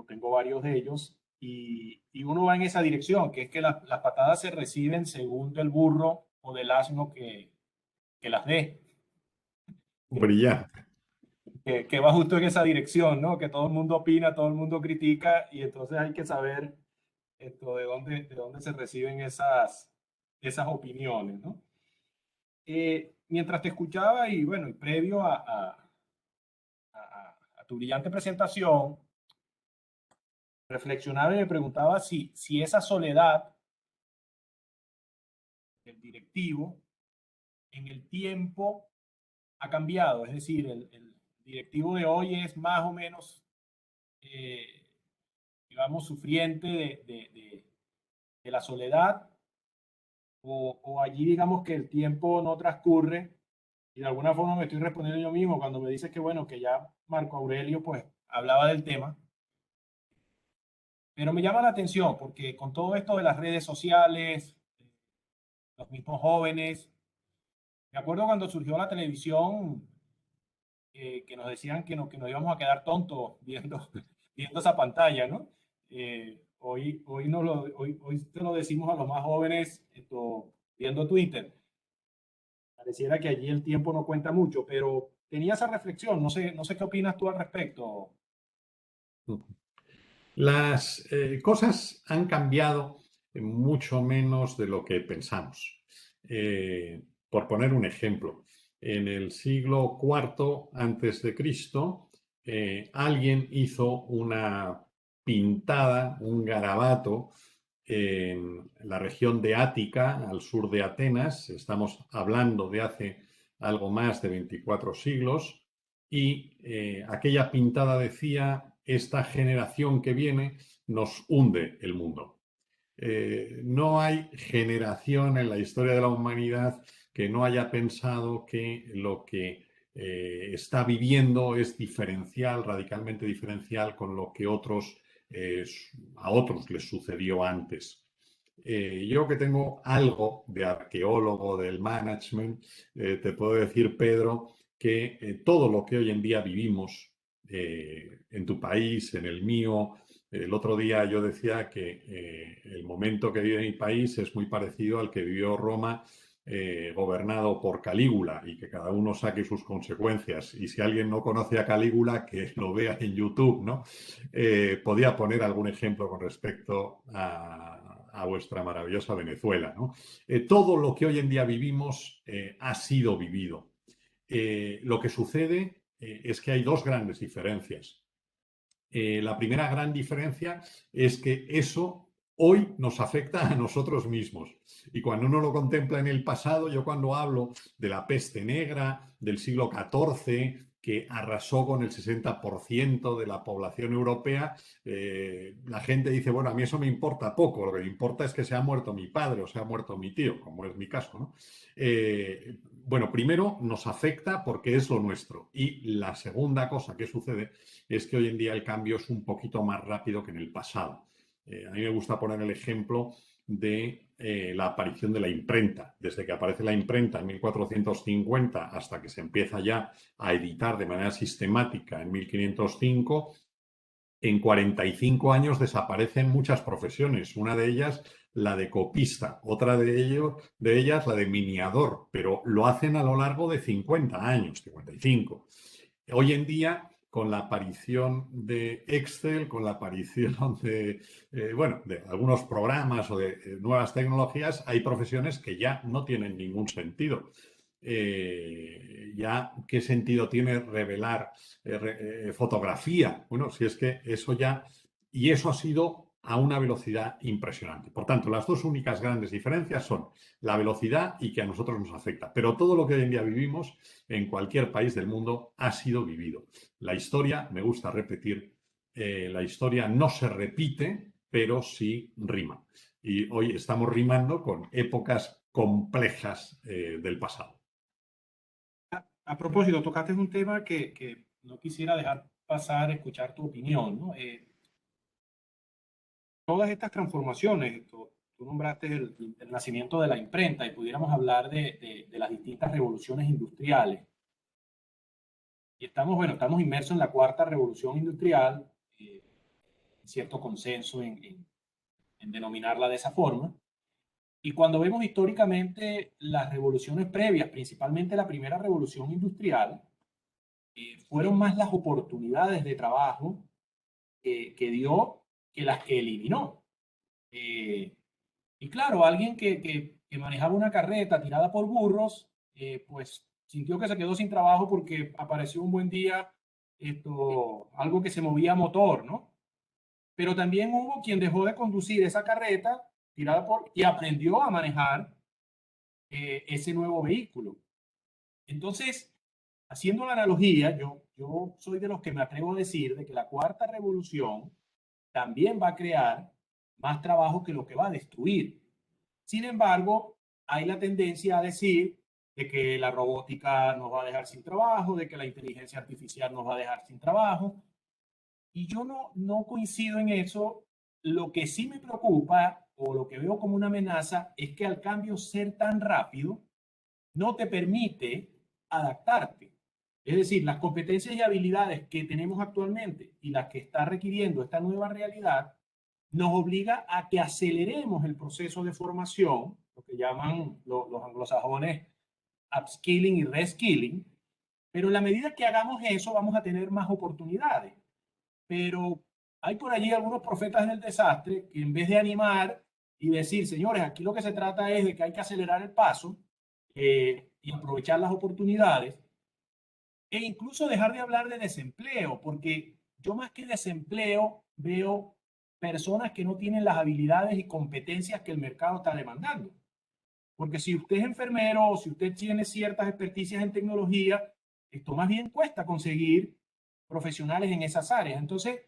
Tengo varios de ellos y uno va en esa dirección, que es que las patadas se reciben según del burro o del asno que las dé. Brillante. Que va justo en esa dirección, ¿no? Que todo el mundo opina, todo el mundo critica y entonces hay que saber de dónde se reciben esas opiniones, ¿no? Mientras te escuchaba y bueno, y previo a tu brillante presentación, reflexionaba y me preguntaba si esa soledad del directivo en el tiempo ha cambiado. Es decir, el directivo de hoy es más o menos, digamos, sufriente de la soledad, o allí digamos que el tiempo no transcurre y de alguna forma me estoy respondiendo yo mismo cuando me dices que bueno, que ya Marco Aurelio pues hablaba del tema. Pero me llama la atención porque con todo esto de las redes sociales, los mismos jóvenes, me acuerdo cuando surgió la televisión, que nos decían que nos íbamos a quedar tontos viendo esa pantalla, ¿no? Hoy te lo decimos a los más jóvenes viendo Twitter. Pareciera que allí el tiempo no cuenta mucho, pero tenía esa reflexión. No sé qué opinas tú al respecto. Las cosas han cambiado mucho menos de lo que pensamos. Por poner un ejemplo, en el siglo IV antes de Cristo, alguien hizo una pintada, un garabato en la región de Ática, al sur de Atenas. Estamos hablando de hace algo más de 24 siglos. Y aquella pintada decía: esta generación que viene nos hunde el mundo. No hay generación en la historia de la humanidad que no haya pensado que lo que está viviendo es diferencial, radicalmente diferencial con lo que a otros les sucedió antes. Yo que tengo algo de arqueólogo del management, te puedo decir, Pedro, que todo lo que hoy en día vivimos en tu país, en el mío, el otro día yo decía que el momento que vive mi país es muy parecido al que vivió Roma, gobernado por Calígula, y que cada uno saque sus consecuencias. Y si alguien no conoce a Calígula, que lo vea en YouTube, ¿no? Podía poner algún ejemplo con respecto a vuestra maravillosa Venezuela, ¿no? Todo lo que hoy en día vivimos ha sido vivido. Lo que sucede es que hay dos grandes diferencias. La primera gran diferencia es que eso hoy nos afecta a nosotros mismos. Y cuando uno lo contempla en el pasado, yo cuando hablo de la peste negra del siglo XIV, que arrasó con el 60% de la población europea, la gente dice, bueno, a mí eso me importa poco, lo que me importa es que se ha muerto mi padre o se ha muerto mi tío, como es mi caso, ¿no? Bueno, primero nos afecta porque es lo nuestro. Y la segunda cosa que sucede es que hoy en día el cambio es un poquito más rápido que en el pasado. A mí me gusta poner el ejemplo de la aparición de la imprenta. Desde que aparece la imprenta en 1450 hasta que se empieza ya a editar de manera sistemática en 1505, en 45 años desaparecen muchas profesiones. Una de ellas, la de copista, otra de ellas, la de miniador, pero lo hacen a lo largo de 50 años, 55. Hoy en día, con la aparición de Excel, con la aparición bueno, de algunos programas o de nuevas tecnologías, hay profesiones que ya no tienen ningún sentido. Ya, ¿qué sentido tiene revelar fotografía? Bueno, si es que eso ya... Y eso ha sido a una velocidad impresionante. Por tanto, las dos únicas grandes diferencias son la velocidad y que a nosotros nos afecta. Pero todo lo que hoy en día vivimos en cualquier país del mundo ha sido vivido. La historia, me gusta repetir, la historia no se repite, pero sí rima. Y hoy estamos rimando con épocas complejas del pasado. A propósito, tocaste un tema que no quisiera dejar pasar, escuchar tu opinión, ¿no? Todas estas transformaciones, tú nombraste el nacimiento de la imprenta y pudiéramos hablar de las distintas revoluciones industriales. Y estamos, bueno, estamos inmersos en la cuarta revolución industrial, cierto consenso en denominarla de esa forma. Y cuando vemos históricamente las revoluciones previas, principalmente la primera revolución industrial, fueron más las oportunidades de trabajo que dio que las que eliminó. Y claro, alguien que manejaba una carreta tirada por burros, pues sintió que se quedó sin trabajo porque apareció un buen día algo que se movía a motor, ¿no? Pero también hubo quien dejó de conducir esa carreta tirada por y aprendió a manejar ese nuevo vehículo. Entonces, haciendo la analogía, yo soy de los que me atrevo a decir de que la cuarta revolución también va a crear más trabajo que lo que va a destruir. Sin embargo, hay la tendencia a decir de que la robótica nos va a dejar sin trabajo, de que la inteligencia artificial nos va a dejar sin trabajo. Y yo no coincido en eso. Lo que sí me preocupa o lo que veo como una amenaza es que al cambio ser tan rápido no te permite adaptarte. Es decir, las competencias y habilidades que tenemos actualmente y las que está requiriendo esta nueva realidad nos obliga a que aceleremos el proceso de formación, lo que llaman los anglosajones upskilling y reskilling, pero en la medida que hagamos eso vamos a tener más oportunidades. Pero hay por allí algunos profetas del desastre que en vez de animar y decir, señores, aquí lo que se trata es de que hay que acelerar el paso y aprovechar las oportunidades, e incluso dejar de hablar de desempleo, porque yo más que desempleo veo personas que no tienen las habilidades y competencias que el mercado está demandando. Porque si usted es enfermero o si usted tiene ciertas experticias en tecnología, esto más bien cuesta conseguir profesionales en esas áreas. Entonces,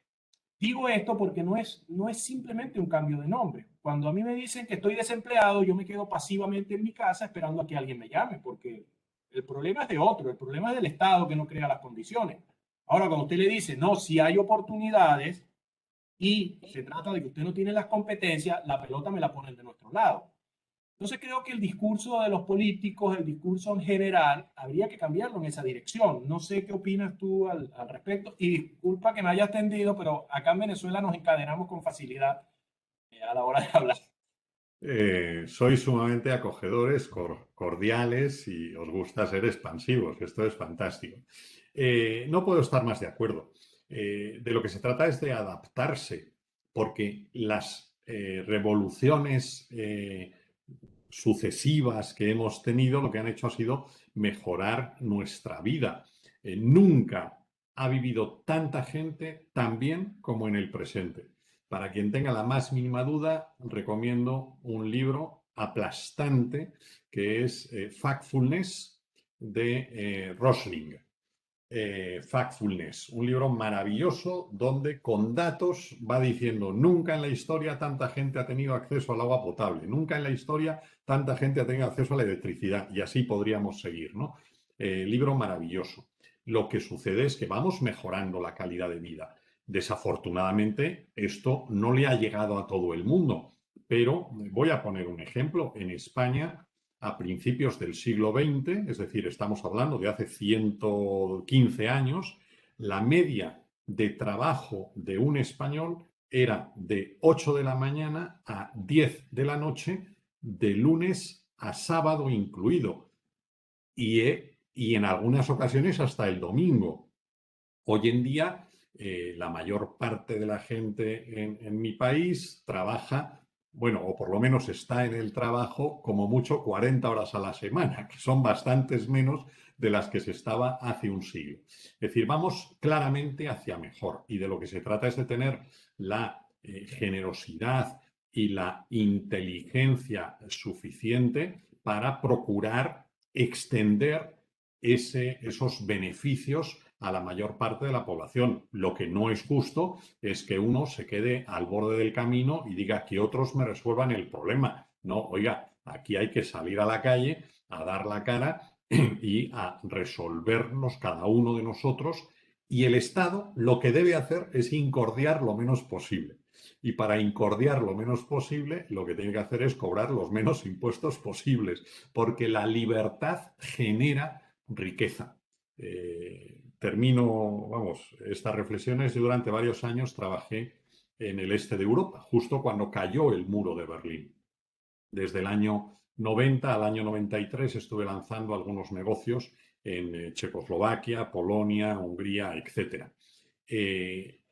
digo esto porque no es simplemente un cambio de nombre. Cuando a mí me dicen que estoy desempleado, yo me quedo pasivamente en mi casa esperando a que alguien me llame, porque el problema es de otro, el problema es del Estado que no crea las condiciones. Ahora, cuando usted le dice, no, si hay oportunidades y se trata de que usted no tiene las competencias, la pelota me la ponen de nuestro lado. Entonces creo que el discurso de los políticos, el discurso en general, habría que cambiarlo en esa dirección. No sé qué opinas tú al respecto. Y disculpa que me haya extendido, pero acá en Venezuela nos encadenamos con facilidad a la hora de hablar. Sois sumamente acogedores, cordiales y os gusta ser expansivos. Esto es fantástico. No puedo estar más de acuerdo. De lo que se trata es de adaptarse, porque las revoluciones sucesivas que hemos tenido lo que han hecho ha sido mejorar nuestra vida. Nunca ha vivido tanta gente tan bien como en el presente. Para quien tenga la más mínima duda, recomiendo un libro aplastante que es Factfulness de Rosling. Factfulness, un libro maravilloso donde con datos va diciendo nunca en la historia tanta gente ha tenido acceso al agua potable, nunca en la historia tanta gente ha tenido acceso a la electricidad y así podríamos seguir, ¿no? Libro maravilloso. Lo que sucede es que vamos mejorando la calidad de vida. Desafortunadamente, esto no le ha llegado a todo el mundo, pero voy a poner un ejemplo. En España, a principios del siglo XX, es decir, estamos hablando de hace 115 años, la media de trabajo de un español era de 8 de la mañana a 10 de la noche, de lunes a sábado incluido, y en algunas ocasiones hasta el domingo. Hoy en día, la mayor parte de la gente en mi país trabaja, bueno, o por lo menos está en el trabajo como mucho 40 horas a la semana, que son bastantes menos de las que se estaba hace un siglo. Es decir, vamos claramente hacia mejor y de lo que se trata es de tener la generosidad y la inteligencia suficiente para procurar extender esos beneficios a la mayor parte de la población. Lo que no es justo es que uno se quede al borde del camino y diga que otros me resuelvan el problema. No, oiga, aquí hay que salir a la calle a dar la cara y a resolvernos cada uno de nosotros. Y el Estado lo que debe hacer es incordiar lo menos posible. Y para incordiar lo menos posible, lo que tiene que hacer es cobrar los menos impuestos posibles, porque la libertad genera riqueza. Termino, vamos, estas reflexiones. Yo durante varios años trabajé en el este de Europa, justo cuando cayó el muro de Berlín. Desde el año 90 al año 93 estuve lanzando algunos negocios en Checoslovaquia, Polonia, Hungría, etc.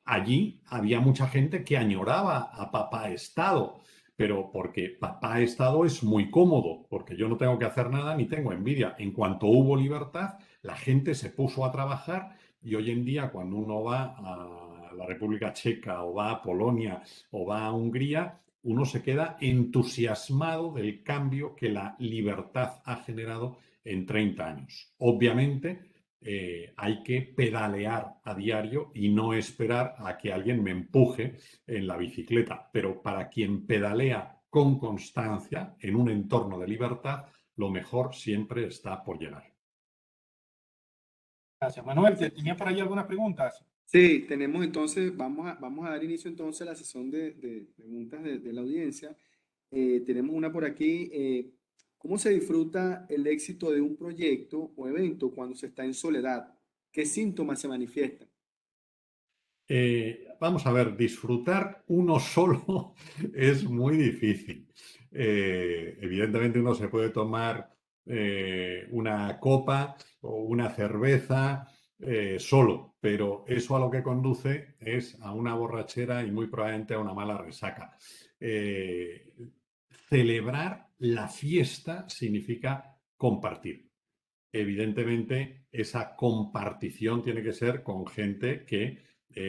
Allí había mucha gente que añoraba a papá Estado, pero porque papá Estado es muy cómodo, porque yo no tengo que hacer nada ni tengo envidia. En cuanto hubo libertad, la gente se puso a trabajar y hoy en día cuando uno va a la República Checa o va a Polonia o va a Hungría, uno se queda entusiasmado del cambio que la libertad ha generado en 30 años. Obviamente, hay que pedalear a diario y no esperar a que alguien me empuje en la bicicleta. Pero para quien pedalea con constancia en un entorno de libertad, lo mejor siempre está por llegar. Gracias. Manuel, tenía por ahí algunas preguntas. Sí, tenemos entonces, vamos a dar inicio entonces a la sesión de preguntas de la audiencia. Tenemos una por aquí. ¿Cómo se disfruta el éxito de un proyecto o evento cuando se está en soledad? ¿Qué síntomas se manifiestan? Vamos a ver, disfrutar uno solo es muy difícil. Evidentemente uno se puede tomar una copa o una cerveza solo, pero eso a lo que conduce es a una borrachera y muy probablemente a una mala resaca. Celebrar la fiesta significa compartir. Evidentemente, esa compartición tiene que ser con gente que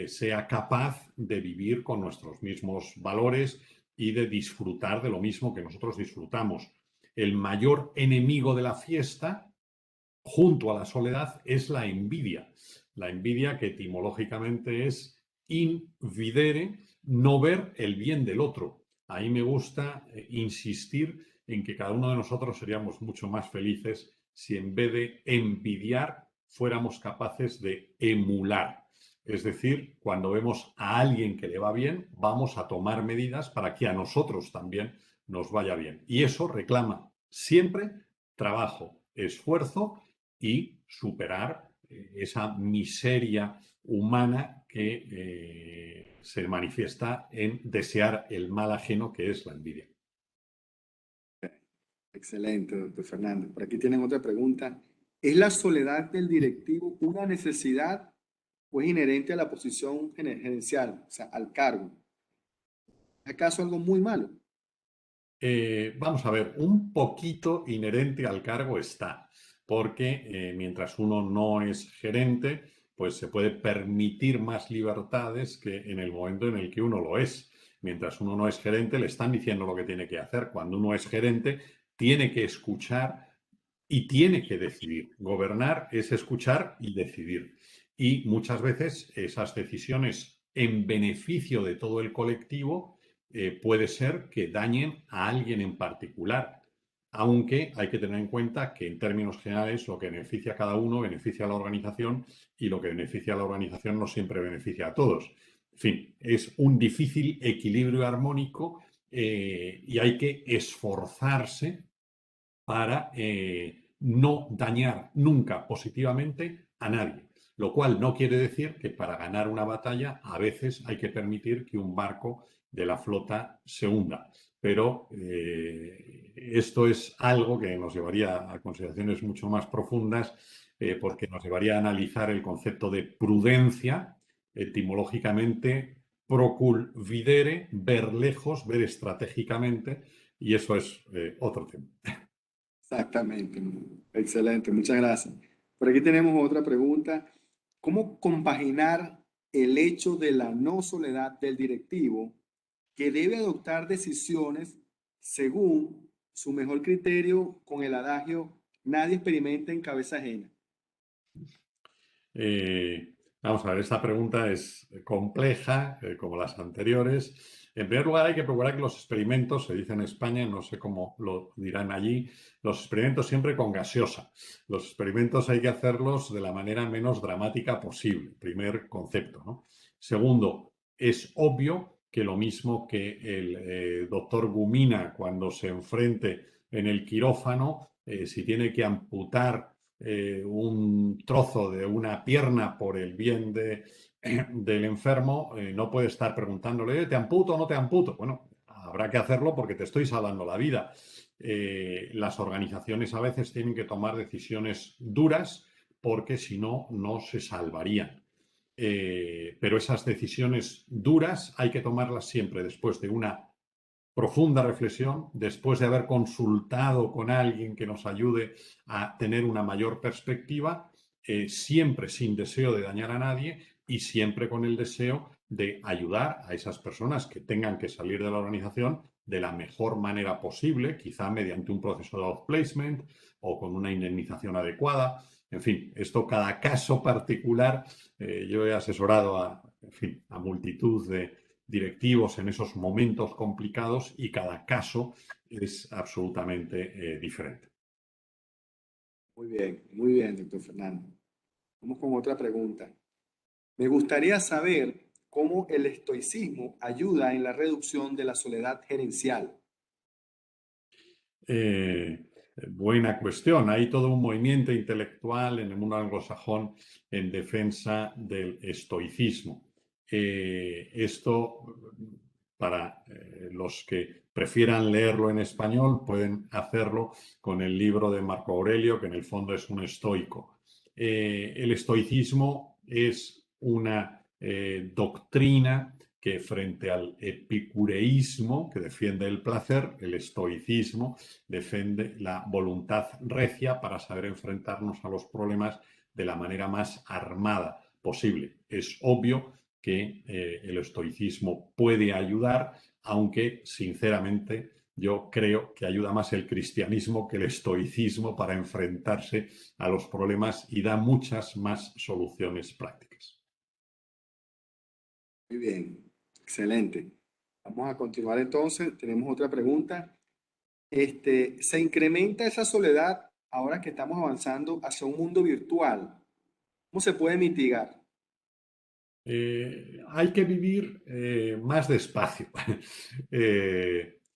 sea capaz de vivir con nuestros mismos valores y de disfrutar de lo mismo que nosotros disfrutamos. El mayor enemigo de la fiesta, junto a la soledad, es la envidia. La envidia que etimológicamente es invidere, no ver el bien del otro. Ahí me gusta insistir en que cada uno de nosotros seríamos mucho más felices si en vez de envidiar fuéramos capaces de emular. Es decir, cuando vemos a alguien que le va bien, vamos a tomar medidas para que a nosotros también nos vaya bien. Y eso reclama siempre trabajo, esfuerzo y superar esa miseria humana que se manifiesta en desear el mal ajeno, que es la envidia. Excelente, doctor Fernández. Por aquí tienen otra pregunta. ¿Es la soledad del directivo una necesidad o es inherente a la posición gerencial, o sea, al cargo? ¿Es acaso algo muy malo? Vamos a ver, un poquito inherente al cargo está, porque mientras uno no es gerente, pues se puede permitir más libertades que en el momento en el que uno lo es. Mientras uno no es gerente, le están diciendo lo que tiene que hacer. Cuando uno es gerente, tiene que escuchar y tiene que decidir. Gobernar es escuchar y decidir. Y muchas veces esas decisiones en beneficio de todo el colectivo puede ser que dañen a alguien en particular. Aunque hay que tener en cuenta que en términos generales lo que beneficia a cada uno beneficia a la organización y lo que beneficia a la organización no siempre beneficia a todos. En fin, es un difícil equilibrio armónico y hay que esforzarse para no dañar nunca positivamente a nadie. Lo cual no quiere decir que para ganar una batalla a veces hay que permitir que un barco de la flota se hunda. Pero esto es algo que nos llevaría a consideraciones mucho más profundas porque nos llevaría a analizar el concepto de prudencia, etimológicamente procul videre, ver lejos, ver estratégicamente, y eso es otro tema. Exactamente. Excelente, muchas gracias. Por aquí tenemos otra pregunta. ¿Cómo compaginar el hecho de la no soledad del directivo que debe adoptar decisiones según su mejor criterio con el adagio nadie experimenta en cabeza ajena? Vamos a ver, esta pregunta es compleja, como las anteriores. En primer lugar, hay que procurar que los experimentos, se dice en España, no sé cómo lo dirán allí, los experimentos siempre con gaseosa. Los experimentos hay que hacerlos de la manera menos dramática posible, primer concepto, ¿no? Segundo, es obvio que lo mismo que el doctor Gumina cuando se enfrente en el quirófano, si tiene que amputar un trozo de una pierna por el bien del enfermo, no puede estar preguntándole, ¿te amputo o no te amputo? Bueno, habrá que hacerlo porque te estoy salvando la vida. Las organizaciones a veces tienen que tomar decisiones duras porque si no, no se salvarían. Pero esas decisiones duras hay que tomarlas siempre después de una profunda reflexión, después de haber consultado con alguien que nos ayude a tener una mayor perspectiva, siempre sin deseo de dañar a nadie y siempre con el deseo de ayudar a esas personas que tengan que salir de la organización de la mejor manera posible, quizá mediante un proceso de outplacement o con una indemnización adecuada. En fin, esto cada caso particular, yo he asesorado en fin, a multitud de directivos en esos momentos complicados y cada caso es absolutamente diferente. Muy bien, doctor Fernando. Vamos con otra pregunta. Me gustaría saber cómo el estoicismo ayuda en la reducción de la soledad gerencial. Buena cuestión. Hay todo un movimiento intelectual en el mundo anglosajón en defensa del estoicismo. Esto, para los que prefieran leerlo en español, pueden hacerlo con el libro de Marco Aurelio, que en el fondo es un estoico. El estoicismo es una doctrina que frente al epicureísmo, que defiende el placer, el estoicismo defiende la voluntad recia para saber enfrentarnos a los problemas de la manera más armada posible. Es obvio que el estoicismo puede ayudar, aunque sinceramente yo creo que ayuda más el cristianismo que el estoicismo para enfrentarse a los problemas y da muchas más soluciones prácticas. Muy bien, excelente. Vamos a continuar entonces. Tenemos otra pregunta. ¿Se incrementa esa soledad ahora que estamos avanzando hacia un mundo virtual? ¿Cómo se puede mitigar? Hay que vivir más despacio.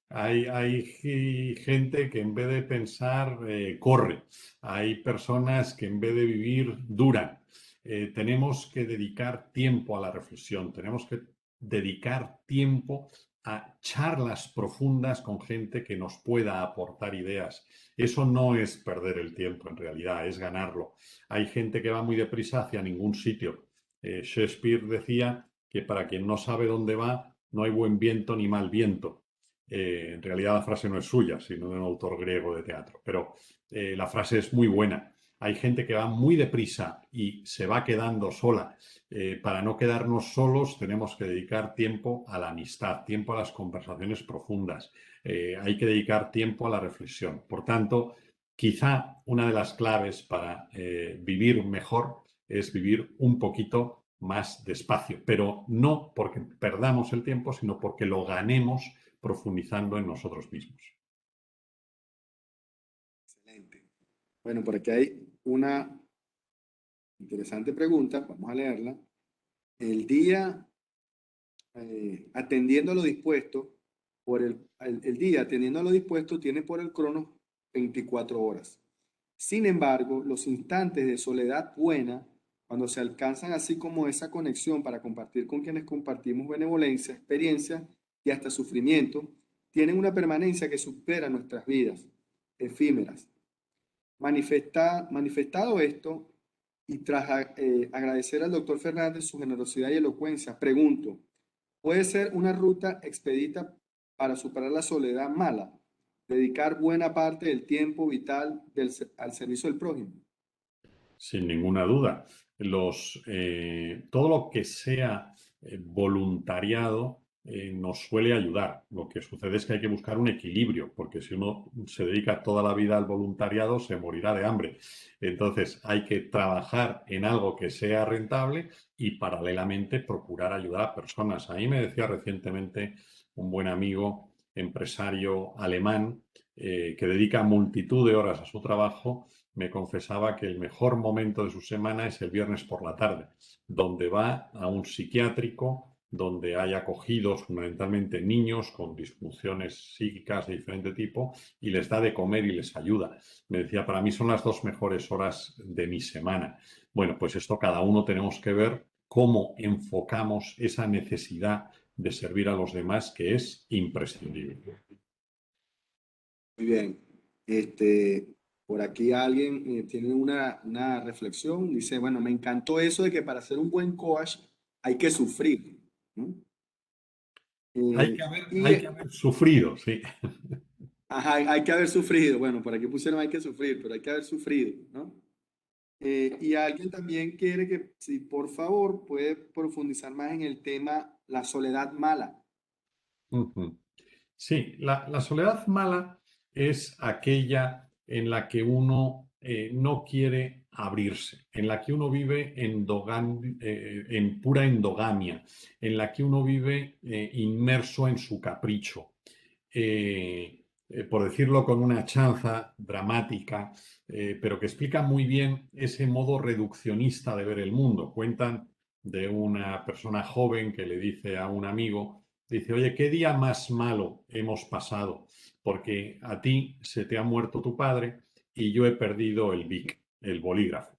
Hay gente que en vez de pensar corre. Hay personas que en vez de vivir duran. Tenemos que dedicar tiempo a la reflexión. Tenemos que dedicar tiempo a charlas profundas con gente que nos pueda aportar ideas. Eso no es perder el tiempo en realidad, es ganarlo. Hay gente que va muy deprisa hacia ningún sitio. Shakespeare decía que para quien no sabe dónde va, no hay buen viento ni mal viento. En realidad la frase no es suya, sino de un autor griego de teatro, pero la frase es muy buena. hay gente que va muy deprisa y se va quedando sola. Para no quedarnos solos tenemos que dedicar tiempo a la amistad, tiempo a las conversaciones profundas, hay que dedicar tiempo a la reflexión. Por tanto, quizá una de las claves para vivir mejor es vivir un poquito más despacio, pero no porque perdamos el tiempo, sino porque lo ganemos profundizando en nosotros mismos. Excelente. Bueno, por aquí hay una interesante pregunta, vamos a leerla. El día atendiendo a lo dispuesto, el día atendiendo a lo dispuesto tiene por el crono 24 horas. Sin embargo, los instantes de soledad buena, cuando se alcanzan así como esa conexión para compartir con quienes compartimos benevolencia, experiencia y hasta sufrimiento, tienen una permanencia que supera nuestras vidas, efímeras. Manifestado esto, y tras agradecer al doctor Fernández su generosidad y elocuencia, pregunto, ¿puede ser una ruta expedita para superar la soledad mala? Dedicar buena parte del tiempo vital al servicio del prójimo. Sin ninguna duda. Todo lo que sea voluntariado nos suele ayudar. Lo que sucede es que hay que buscar un equilibrio, porque si uno se dedica toda la vida al voluntariado, se morirá de hambre. Entonces, hay que trabajar en algo que sea rentable y paralelamente procurar ayudar a personas. A mí me decía recientemente un buen amigo, empresario alemán, que dedica multitud de horas a su trabajo, me confesaba que el mejor momento de su semana es el viernes por la tarde, donde va a un psiquiátrico, donde hay acogidos fundamentalmente niños con disfunciones psíquicas de diferente tipo y les da de comer y les ayuda. Me decía, para mí son las 2 mejores horas de mi semana. Bueno, pues esto cada uno tenemos que ver cómo enfocamos esa necesidad de servir a los demás, que es imprescindible. Muy bien. Por aquí alguien tiene una reflexión. Dice, bueno, me encantó eso de que para ser un buen coach hay que sufrir, ¿no? Hay que haber sufrido, sí. Ajá, hay que haber sufrido. Bueno, por aquí pusieron hay que sufrir, pero hay que haber sufrido, ¿no? Y alguien también quiere que, si por favor, puede profundizar más en el tema la soledad mala. Ujú. Sí, la soledad mala es aquella en la que uno no quiere abrirse, en la que uno vive en pura endogamia, en la que uno vive inmerso en su capricho. Por decirlo con una chanza dramática, pero que explica muy bien ese modo reduccionista de ver el mundo. Cuentan de una persona joven que le dice a un amigo, dice, oye, ¿qué día más malo hemos pasado? Porque a ti se te ha muerto tu padre y yo he perdido el BIC, el bolígrafo.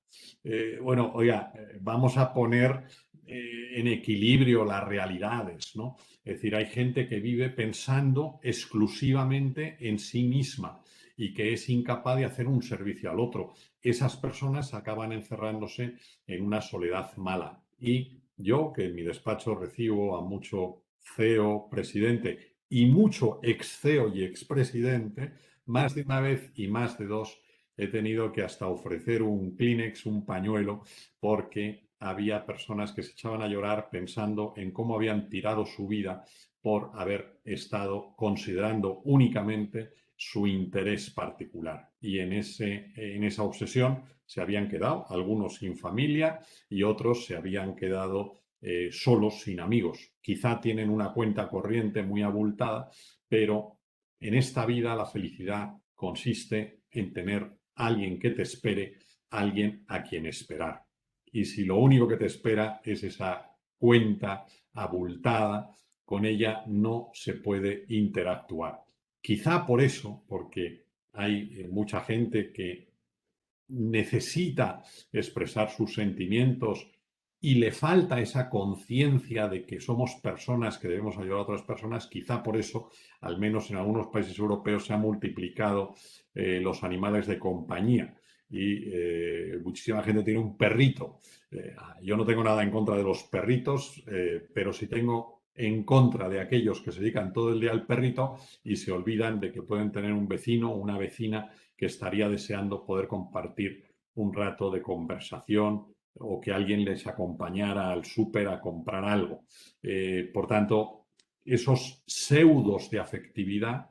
Bueno, oiga, vamos a poner en equilibrio las realidades, ¿no? Es decir, hay gente que vive pensando exclusivamente en sí misma y que es incapaz de hacer un servicio al otro. Esas personas acaban encerrándose en una soledad mala. Y yo, que en mi despacho recibo a mucho CEO, presidente y mucho ex CEO y expresidente, más de una vez y más de dos he tenido que hasta ofrecer un Kleenex, un pañuelo, porque había personas que se echaban a llorar pensando en cómo habían tirado su vida por haber estado considerando únicamente su interés particular. Y en esa obsesión se habían quedado, algunos sin familia y otros se habían quedado solos, sin amigos. Quizá tienen una cuenta corriente muy abultada, pero en esta vida la felicidad consiste en tener alguien que te espere, alguien a quien esperar. Y si lo único que te espera es esa cuenta abultada, con ella no se puede interactuar. Quizá por eso, porque hay mucha gente que necesita expresar sus sentimientos y le falta esa conciencia de que somos personas que debemos ayudar a otras personas, quizá por eso, al menos en algunos países europeos, se han multiplicado los animales de compañía y muchísima gente tiene un perrito. Yo no tengo nada en contra de los perritos, pero sí tengo en contra de aquellos que se dedican todo el día al perrito y se olvidan de que pueden tener un vecino o una vecina que estaría deseando poder compartir un rato de conversación o que alguien les acompañara al súper a comprar algo. Por tanto, esos pseudos de afectividad,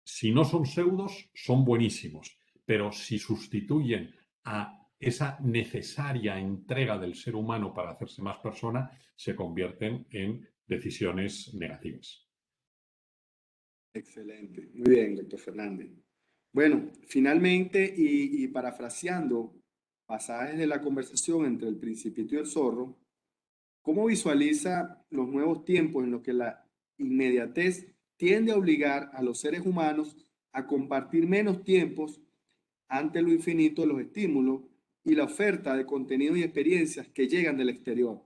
si no son pseudos, son buenísimos, pero si sustituyen a esa necesaria entrega del ser humano para hacerse más persona, se convierten en decisiones negativas. Excelente. Muy bien, doctor Fernández. Bueno, finalmente, y parafraseando pasajes de la conversación entre el Principito y el Zorro, ¿cómo visualiza los nuevos tiempos en los que la inmediatez tiende a obligar a los seres humanos a compartir menos tiempos ante lo infinito de los estímulos y la oferta de contenidos y experiencias que llegan del exterior?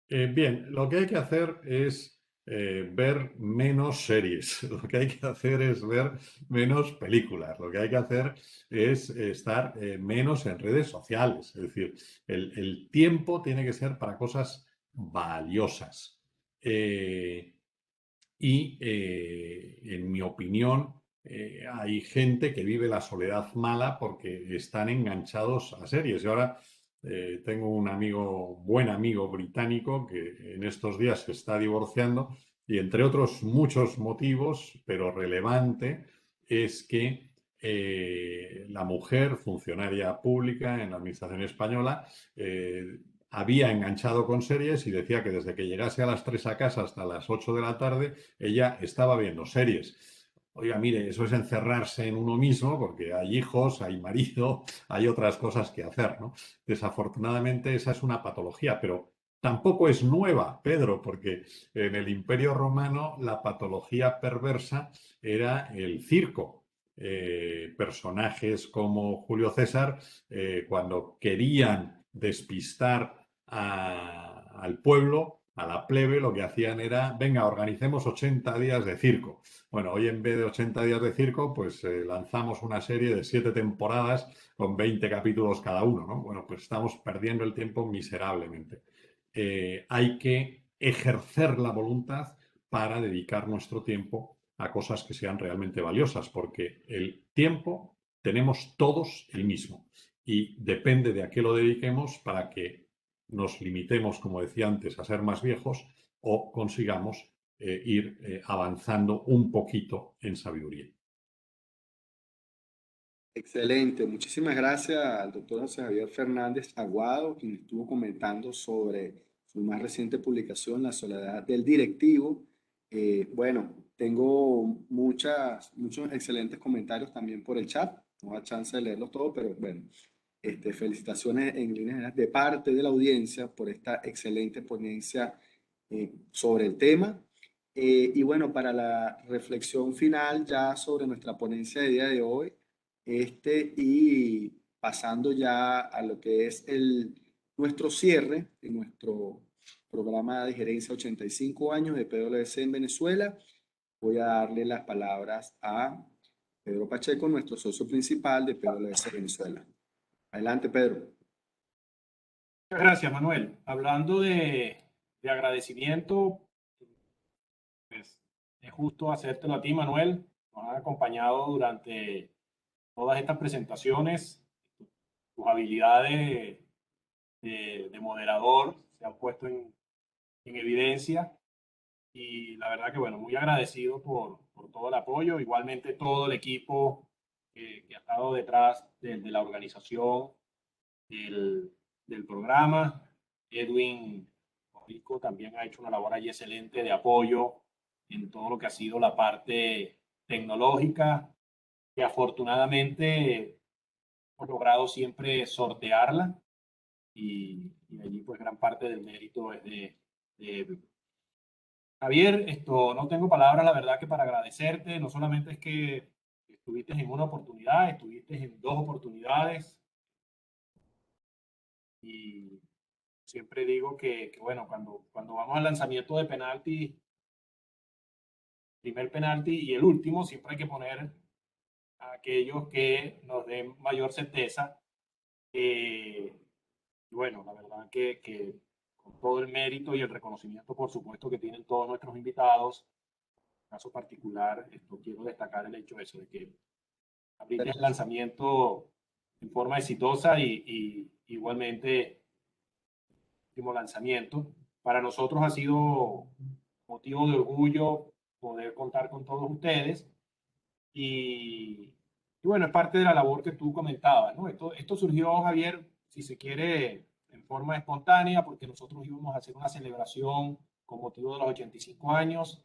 Bien, lo que hay que hacer es ver menos series, lo que hay que hacer es ver menos películas, lo que hay que hacer es estar menos en redes sociales. Es decir, el tiempo tiene que ser para cosas valiosas. En mi opinión, hay gente que vive la soledad mala porque están enganchados a series. Y ahora tengo un amigo, buen amigo británico, que en estos días se está divorciando y entre otros muchos motivos, pero relevante, es que la mujer, funcionaria pública en la administración española, había enganchado con series y decía que desde que llegase a las 3 a casa hasta las 8 de la tarde, ella estaba viendo series. Oiga, mire, eso es encerrarse en uno mismo porque hay hijos, hay marido, hay otras cosas que hacer, ¿no? Desafortunadamente esa es una patología, pero tampoco es nueva, Pedro, porque en el Imperio Romano la patología perversa era el circo. Personajes como Julio César, cuando querían despistar al pueblo, a la plebe, lo que hacían era, venga, organicemos 80 días de circo. Bueno, hoy en vez de 80 días de circo, pues lanzamos una serie de 7 temporadas con 20 capítulos cada uno, ¿no? Bueno, pues estamos perdiendo el tiempo miserablemente. Hay que ejercer la voluntad para dedicar nuestro tiempo a cosas que sean realmente valiosas, porque el tiempo tenemos todos el mismo y depende de a qué lo dediquemos para que nos limitemos, como decía antes, a ser más viejos o consigamos ir avanzando un poquito en sabiduría. Excelente. Muchísimas gracias al doctor José Javier Fernández Aguado, quien estuvo comentando sobre su más reciente publicación, La soledad del directivo. Bueno, tengo muchos excelentes comentarios también por el chat. No da chance de leerlos todos, pero bueno, felicitaciones en líneas generales de parte de la audiencia por esta excelente ponencia sobre el tema. Y bueno, para la reflexión final ya sobre nuestra ponencia de día de hoy, y pasando ya a lo que es nuestro cierre de nuestro programa de gerencia 85 años de PwC en Venezuela, voy a darle las palabras a Pedro Pacheco, nuestro socio principal de PwC Venezuela. Adelante, Pedro. Muchas gracias, Manuel. Hablando de agradecimiento, pues es justo hacértelo a ti, Manuel. Nos has acompañado durante todas estas presentaciones. Tus habilidades de moderador se han puesto en evidencia y la verdad que, bueno, muy agradecido por todo el apoyo. Igualmente todo el equipo que ha estado detrás de la organización del programa. Edwin Rico también ha hecho una labor allí excelente de apoyo en todo lo que ha sido la parte tecnológica, que afortunadamente hemos logrado siempre sortearla y allí pues gran parte del mérito es de Javier. No tengo palabras, la verdad, que para agradecerte. No solamente es que estuviste en una oportunidad, estuviste en dos oportunidades y siempre digo que bueno, cuando vamos al lanzamiento de penalti, primer penalti y el último, siempre hay que poner a aquellos que nos den mayor certeza. Bueno, la verdad que con todo el mérito y el reconocimiento, por supuesto, que tienen todos nuestros invitados, en caso particular, quiero destacar el hecho de eso, de que abriste el lanzamiento en forma exitosa y igualmente último lanzamiento. Para nosotros ha sido motivo de orgullo poder contar con todos ustedes y bueno, es parte de la labor que tú comentabas, ¿no? Esto surgió, Javier, si se quiere, en forma espontánea, porque nosotros íbamos a hacer una celebración con motivo de los 85 años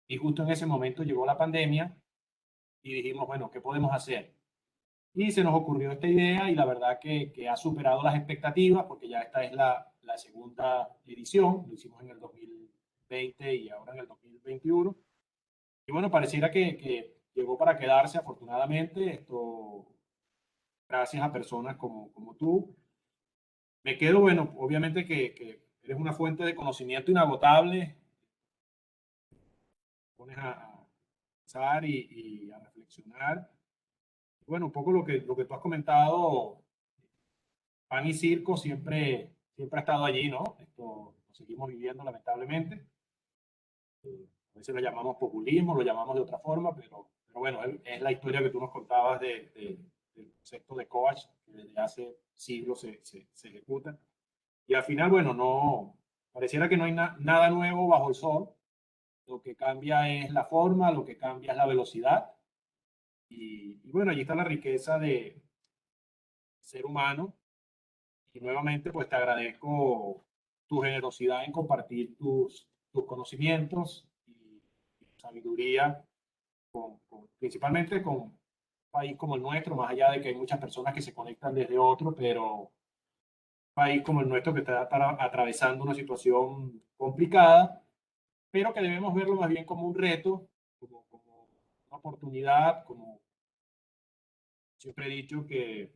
y justo en ese momento llegó la pandemia y dijimos, bueno, ¿qué podemos hacer? Y se nos ocurrió esta idea y la verdad que ha superado las expectativas porque ya esta es la segunda edición, lo hicimos en el 2020 y ahora en el 2021. Y bueno, pareciera que llegó para quedarse afortunadamente, esto gracias a personas como tú. Me quedo, bueno, obviamente que eres una fuente de conocimiento inagotable, pones a pensar y a reflexionar. Bueno, un poco lo que tú has comentado, pan y circo siempre ha estado allí, ¿no? Esto lo seguimos viviendo lamentablemente. A veces lo llamamos populismo, lo llamamos de otra forma, pero bueno, es la historia que tú nos contabas del concepto de coach que desde hace siglos se ejecuta. Y al final, bueno, no, pareciera que no hay nada nuevo bajo el sol. Lo que cambia es la forma, lo que cambia es la velocidad. Y bueno, allí está la riqueza de ser humano. Y nuevamente, pues te agradezco tu generosidad en compartir tus conocimientos y tu sabiduría, principalmente con un país como el nuestro, más allá de que hay muchas personas que se conectan desde otro, pero un país como el nuestro que está atravesando una situación complicada, pero que debemos verlo más bien como un reto, como una oportunidad, como siempre he dicho que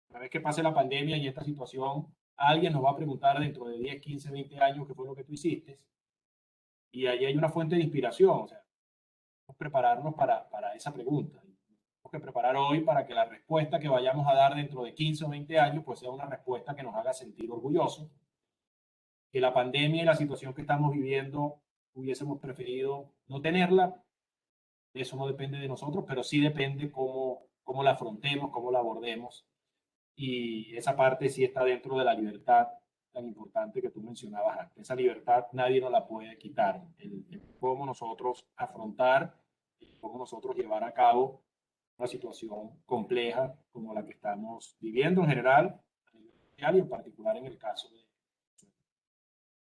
una vez que pase la pandemia y esta situación, alguien nos va a preguntar dentro de 10, 15, 20 años qué fue lo que tú hiciste. Y ahí hay una fuente de inspiración. O sea, tenemos que prepararnos para esa pregunta. Tenemos que preparar hoy para que la respuesta que vayamos a dar dentro de 15 o 20 años pues sea una respuesta que nos haga sentir orgullosos. Que la pandemia y la situación que estamos viviendo hubiésemos preferido no tenerla. Eso no depende de nosotros, pero sí depende cómo la afrontemos, cómo la abordemos. Y esa parte sí está dentro de la libertad tan importante que tú mencionabas antes. Esa libertad nadie nos la puede quitar. El cómo nosotros afrontar, cómo nosotros llevar a cabo una situación compleja como la que estamos viviendo en general a nivel mundial y en particular en el caso de...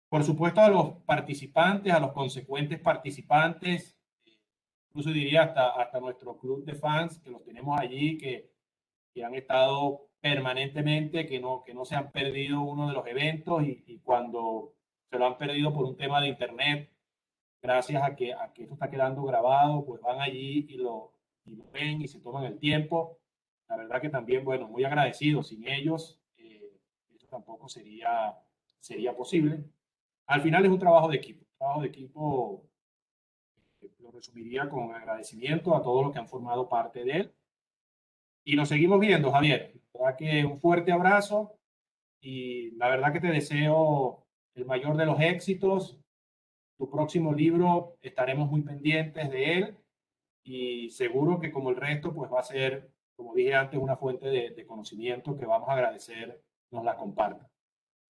Por supuesto, a los participantes, a los consecuentes participantes, incluso diría hasta nuestro club de fans, que los tenemos allí, que han estado permanentemente, que no se han perdido uno de los eventos y cuando se lo han perdido por un tema de internet, gracias a que esto está quedando grabado, pues van allí y lo ven y se toman el tiempo. La verdad que también, bueno, muy agradecido. Sin ellos, esto tampoco sería posible. Al final es un trabajo de equipo. Un trabajo de equipo lo resumiría con agradecimiento a todos los que han formado parte de él. Y nos seguimos viendo, Javier. La verdad que un fuerte abrazo y la verdad que te deseo el mayor de los éxitos. Tu próximo libro estaremos muy pendientes de él y seguro que como el resto, pues va a ser, como dije antes, una fuente de conocimiento que vamos a agradecer nos la comparta.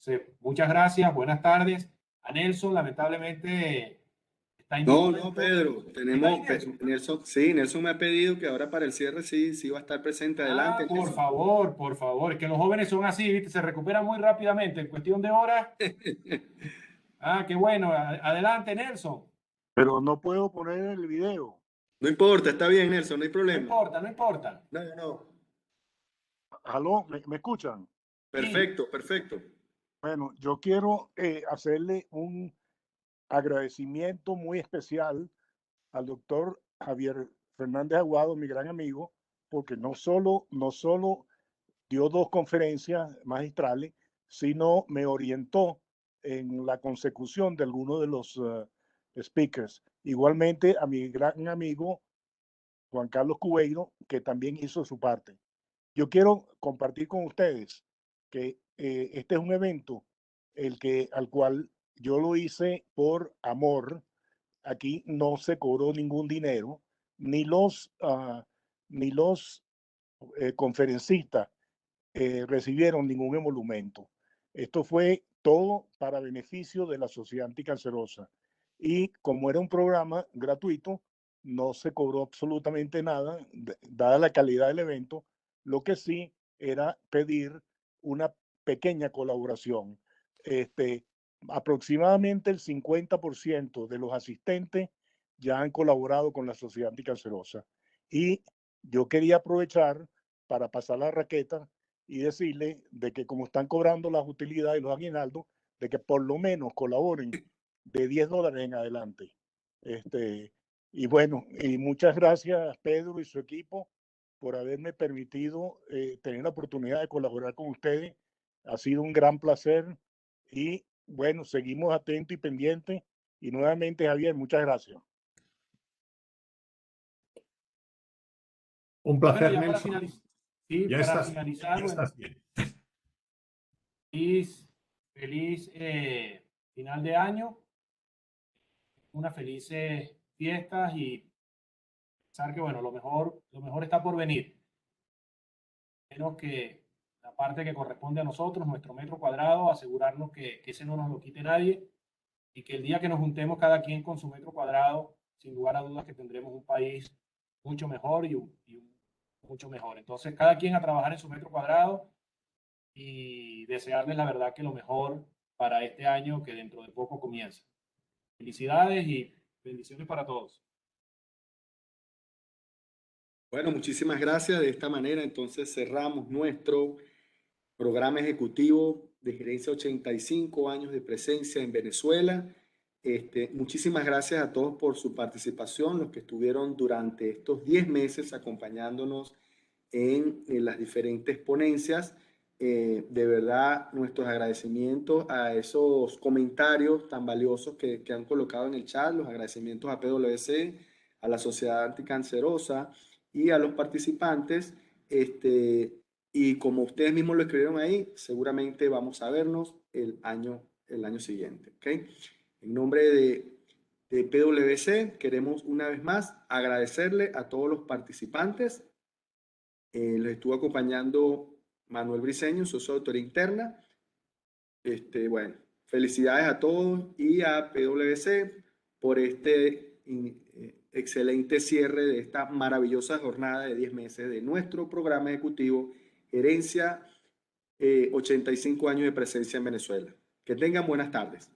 Entonces, muchas gracias, buenas tardes. A Nelson, lamentablemente, está No, indispuesto. no, Pedro, tenemos, Nelson, sí, Nelson me ha pedido que ahora para el cierre sí va a estar presente. Ah, Adelante, Nelson. por favor, es que los jóvenes son así, ¿viste? Se recuperan muy rápidamente en cuestión de horas. Ah, qué bueno. Adelante, Nelson. Pero no puedo poner el video. No importa, está bien, Nelson, no hay No problema. importa, no importa. No. ¿Aló? ¿Me escuchan? Sí. Perfecto, perfecto. Bueno, yo quiero hacerle un agradecimiento muy especial al doctor Javier Fernández Aguado, mi gran amigo, porque no solo dio 2 conferencias magistrales, sino me orientó en la consecución de algunos de los speakers. Igualmente a mi gran amigo Juan Carlos Cubeiro, que también hizo su parte. Yo quiero compartir con ustedes que este es un evento al cual yo lo hice por amor. Aquí no se cobró ningún dinero, ni los conferencistas recibieron ningún emolumento. Esto fue todo para beneficio de la Sociedad Anticancerosa. Y como era un programa gratuito, no se cobró absolutamente nada, dada la calidad del evento. Lo que sí era pedir una pequeña colaboración. Aproximadamente el 50% de los asistentes ya han colaborado con la Sociedad Anticancerosa. Y yo quería aprovechar para pasar la raqueta y decirle de que como están cobrando las utilidades y los aguinaldos, de que por lo menos colaboren de $10 en adelante. Y bueno, y muchas gracias Pedro y su equipo por haberme permitido tener la oportunidad de colaborar con ustedes. Ha sido un gran placer y bueno, seguimos atentos y pendientes. Y nuevamente, Javier, muchas gracias. Un placer, Bueno, ya para Nelson. finalizar, sí, Ya para estás, finalizar, ya bueno, estás bien. feliz final de año, unas felices fiestas y pensar que bueno, lo mejor está por venir. Menos que la parte que corresponde a nosotros, nuestro metro cuadrado, asegurarnos que ese no nos lo quite nadie y que el día que nos juntemos cada quien con su metro cuadrado, sin lugar a dudas que tendremos un país mucho mejor y mucho mejor. Entonces, cada quien a trabajar en su metro cuadrado y desearles la verdad que lo mejor para este año que dentro de poco comienza. Felicidades y bendiciones para todos. Bueno, muchísimas gracias. De esta manera, entonces cerramos nuestro programa ejecutivo de gerencia 85 años de presencia en Venezuela. Muchísimas gracias a todos por su participación, los que estuvieron durante estos 10 meses acompañándonos en las diferentes ponencias. De verdad, nuestros agradecimientos a esos comentarios tan valiosos que han colocado en el chat, los agradecimientos a PwC, a la Sociedad Anticancerosa y a los participantes. Y como ustedes mismos lo escribieron ahí, seguramente vamos a vernos el año siguiente. ¿Okay? En nombre de PwC, queremos una vez más agradecerle a todos los participantes. Les estuvo acompañando Manuel Briceño, socio de autoría interna. Bueno, felicidades a todos y a PwC por este excelente cierre de esta maravillosa jornada de 10 meses de nuestro programa ejecutivo Gerencia 85 años de presencia en Venezuela. Que tengan buenas tardes.